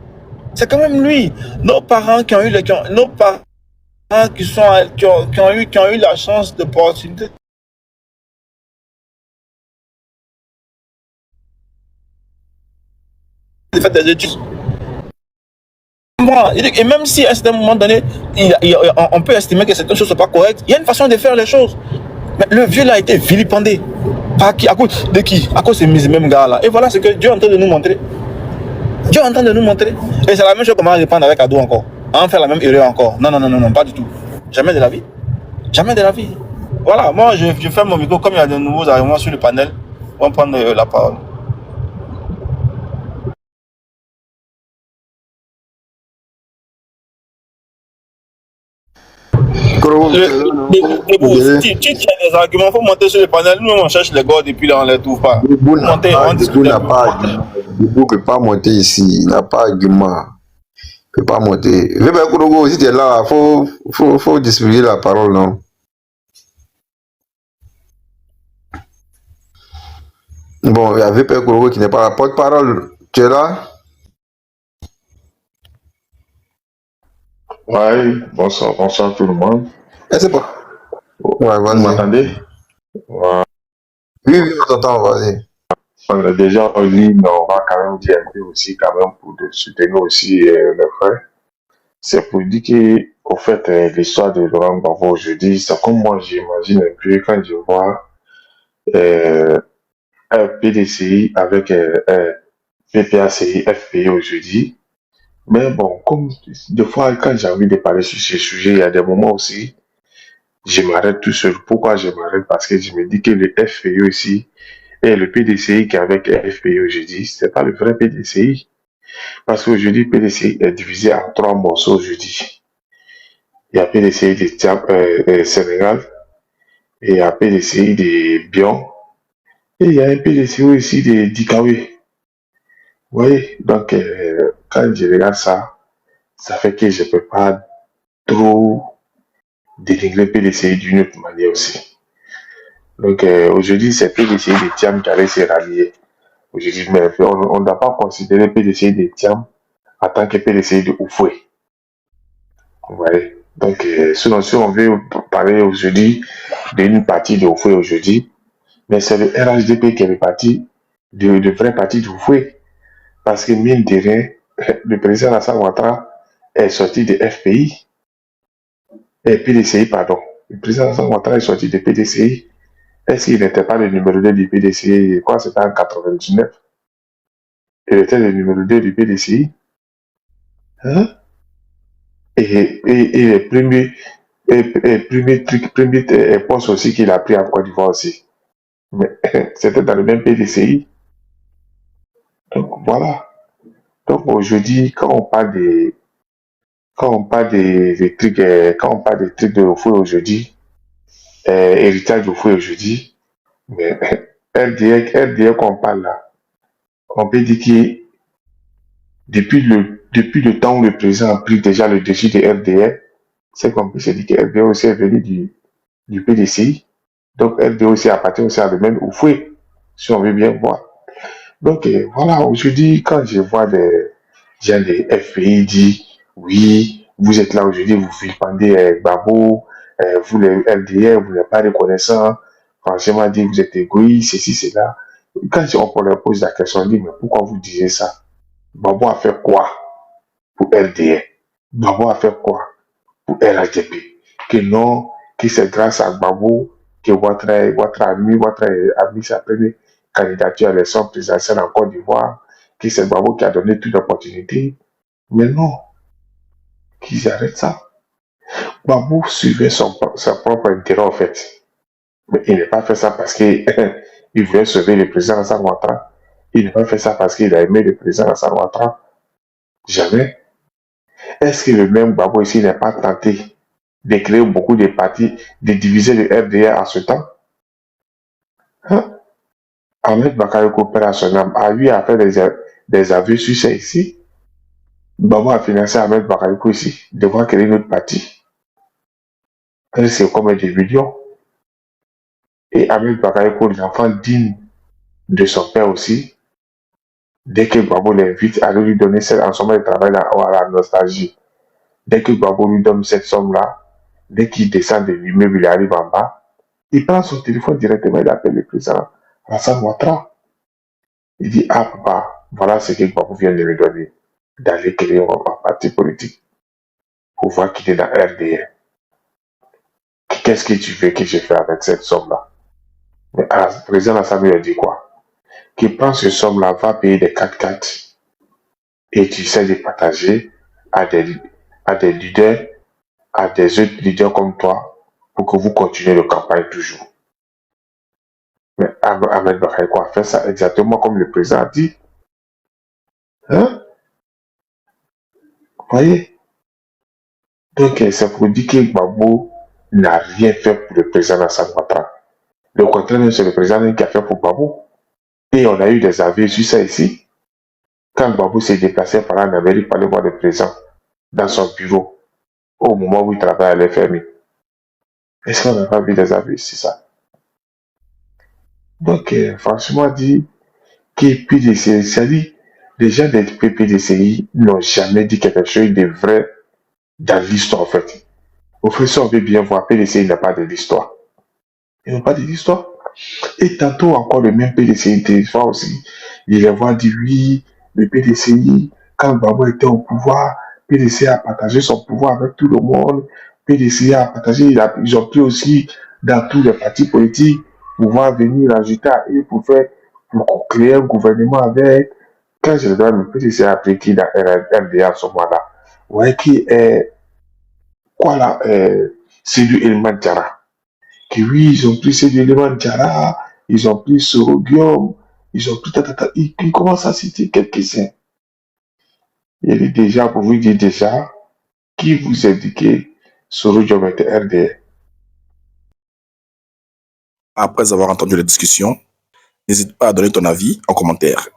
C'est quand même lui. Nos parents qui ont eu nos parents qui ont eu la chance d'opportunité de faire des études. Et même si à un certain moment donné, on peut estimer que certaines choses ne sont pas correctes, il y a une façon de faire les choses. Mais le vieux là a été vilipendé. Par qui? À cause de qui? À cause de ces mêmes gars-là. Et voilà ce que Dieu est en train de nous montrer. Dieu est en train de nous montrer. Et c'est la même chose qu'on va répandre avec Ado encore. On va faire la même erreur encore. Non, pas du tout. Jamais de la vie. Jamais de la vie. Voilà, moi je ferme mon micro. Comme il y a de nouveaux arrivants sur le panel, on va prendre la parole. Tu as des arguments, il faut monter sur le panel. Nous, on cherche les gars depuis là, on ne les trouve pas. Debout n'a pas argument. Debout ne peut pas monter ici. Il n'a pas argument. Il ne peut pas monter. Vébé Kourogo, si tu es là, il faut distribuer la parole, non? Bon, il y a Vébé Kourogo qui n'est pas la porte-parole. Tu es là? Ouais, bonsoir tout le monde. C'est pas. Ouais, vous m'entendez? Ouais. Oui, on t'entend, vas-y. On a déjà dit, mais on va quand même dire un peu aussi, quand même, pour soutenir aussi le frère. C'est pour dire que, au fait, l'histoire de Laurent Gbagbo aujourd'hui, c'est comme moi, j'imagine un peu quand je vois un PDCI avec un PPACI, FPI aujourd'hui. Mais bon, comme des fois, quand j'ai envie de parler sur ce sujet, il y a des moments aussi, je m'arrête tout seul. Pourquoi je m'arrête? Parce que je me dis que le FPI aussi, et le PDCI qui est avec le FPI aujourd'hui, c'est pas le vrai PDCI. Parce qu'aujourd'hui, le PDCI est divisé en 3 morceaux aujourd'hui. Il y a PDCI de Sénégal, et il y a PDCI de Bion, et il y a un PDCI aussi de Dikawe. Vous voyez? Donc, quand je regarde ça, ça fait que je ne peux pas trop dénigrer PDCI d'une autre manière aussi. Donc, aujourd'hui, c'est PDCI de Tiam qui allait se rallier. Aujourd'hui, mais on ne doit pas considérer PDCI de Tiam en tant que PDCI de Oufoué. Vous voyez? Donc, si on veut parler aujourd'hui d'une partie de Oufoué aujourd'hui, mais c'est le RHDP qui est le parti, le vrai parti de Oufoué. Parce que, mine de rien, le président Alassane Ouattara est sorti de FPI, PDCI, pardon. Le président Alassane Ouattara est sorti de PDCI. Est-ce qu'il n'était pas le numéro 2 du PDCI? Quoi, c'était en 99. Il était le numéro 2 du PDCI. Hein? Et le premier poste aussi qu'il a pris en Côte d'Ivoire aussi. Mais c'était dans le même PDCI. Donc voilà. Donc aujourd'hui, quand on parle des trucs de Oufoué aujourd'hui, héritage d'Oufoué aujourd'hui, mais RDA qu'on parle là, on peut dire que depuis le temps où le président a pris déjà le dessus de RDA, c'est qu'on peut se dire que RDA aussi est venu du PDCI. Donc RDA aussi appartient aussi à le même Oufoué, si on veut bien voir. Donc voilà, aujourd'hui, quand je vois des gens des FPI dire oui, vous êtes là aujourd'hui, vous vilipendez Gbagbo, vous les LDR, vous n'êtes pas reconnaissant, franchement, dit vous êtes égoïste, ceci, cela. Quand on leur pose la question, on dit, mais pourquoi vous disiez ça? Gbagbo a fait quoi pour LDR? Gbagbo a fait quoi pour RHDP? Que non, que c'est grâce à Gbagbo que votre ami sa première candidature à l'élection présidentielle en Côte d'Ivoire, que c'est Gbagbo qui a donné toute l'opportunité. Mais non, qu'ils arrêtent ça. Gbagbo suivait son propre intérêt en fait. Mais il n'a pas fait ça parce qu'il voulait sauver le président Alassane Ouattara. Il n'a pas fait ça parce qu'il a aimé le président Alassane Ouattara. Jamais. Est-ce que le même Gbagbo ici n'a pas tenté de créer beaucoup de partis, de diviser le RDR en ce temps? Hein? Ahmed Bakayoko, père à son âme, a eu à faire des aveux sur ça ici. Gbagbo a financé Ahmed Bakayoko ici, devant créer une autre partie. C'est comme des millions. Et Ahmed Bakayoko, l'enfant digne de son père aussi, dès que Gbagbo l'invite à lui donner cette ensemble de travail à la nostalgie, dès que Gbagbo lui donne cette somme-là, dès qu'il descend de l'immeuble, il arrive en bas, il prend son téléphone directement, il appelle le président Alassane Ouattara. Il dit, ah papa, voilà ce que Gbagbo vient de me donner, d'aller créer un parti politique pour voir qu'il est dans RDR. Qu'est-ce que tu veux que je fasse avec cette somme-là? Mais le président Alassane lui a dit quoi? Qu'il prend cette somme-là, va payer des 4x4 et tu sais de partager à des leaders, à des autres leaders comme toi pour que vous continuez le campagne toujours. Mais Ahmed Bakayoko a fait ça exactement comme le président a dit. Hein? Vous voyez? Donc c'est pour dire que Gbagbo n'a rien fait pour le président Alassane Ouattara. Le contraire, c'est le président qui a fait pour Gbagbo. Et on a eu des avis sur ça ici. Quand Gbagbo s'est déplacé par en Amérique pour aller voir le président dans son bureau, au moment où il travaille à l'FMI. Est-ce qu'on n'a pas vu des avis sur ça? Donc, franchement, dit que PDCI, c'est-à-dire, les gens des PDCI n'ont jamais dit quelque chose de vrai dans l'histoire, en fait. Au fait, si on veut bien voir, PDCI n'a pas de l'histoire. Ils n'ont pas de l'histoire. Et tantôt encore, le même PDCI, des fois aussi, il les voit dire oui, le PDCI, quand Gbagbo était au pouvoir, PDCI a partagé son pouvoir avec tout le monde. PDCI a partagé, ils ont pris aussi dans tous les partis politiques pouvoir venir ajouter à eux pour créer un gouvernement avec. Quand je regarde le PDCI a pris qui dans RDA à ce moment-là, ouais, qui est quoi là, c'est du Elman Diarra. Que oui, ils ont pris ces éléments Diarra, ils ont pris Sorogium, ils ont pris ils commencent à citer quelques-uns. Il est déjà, pour vous dire déjà, qui vous a dit que Sorogium était RDR? Après avoir entendu la discussion, n'hésite pas à donner ton avis en commentaire.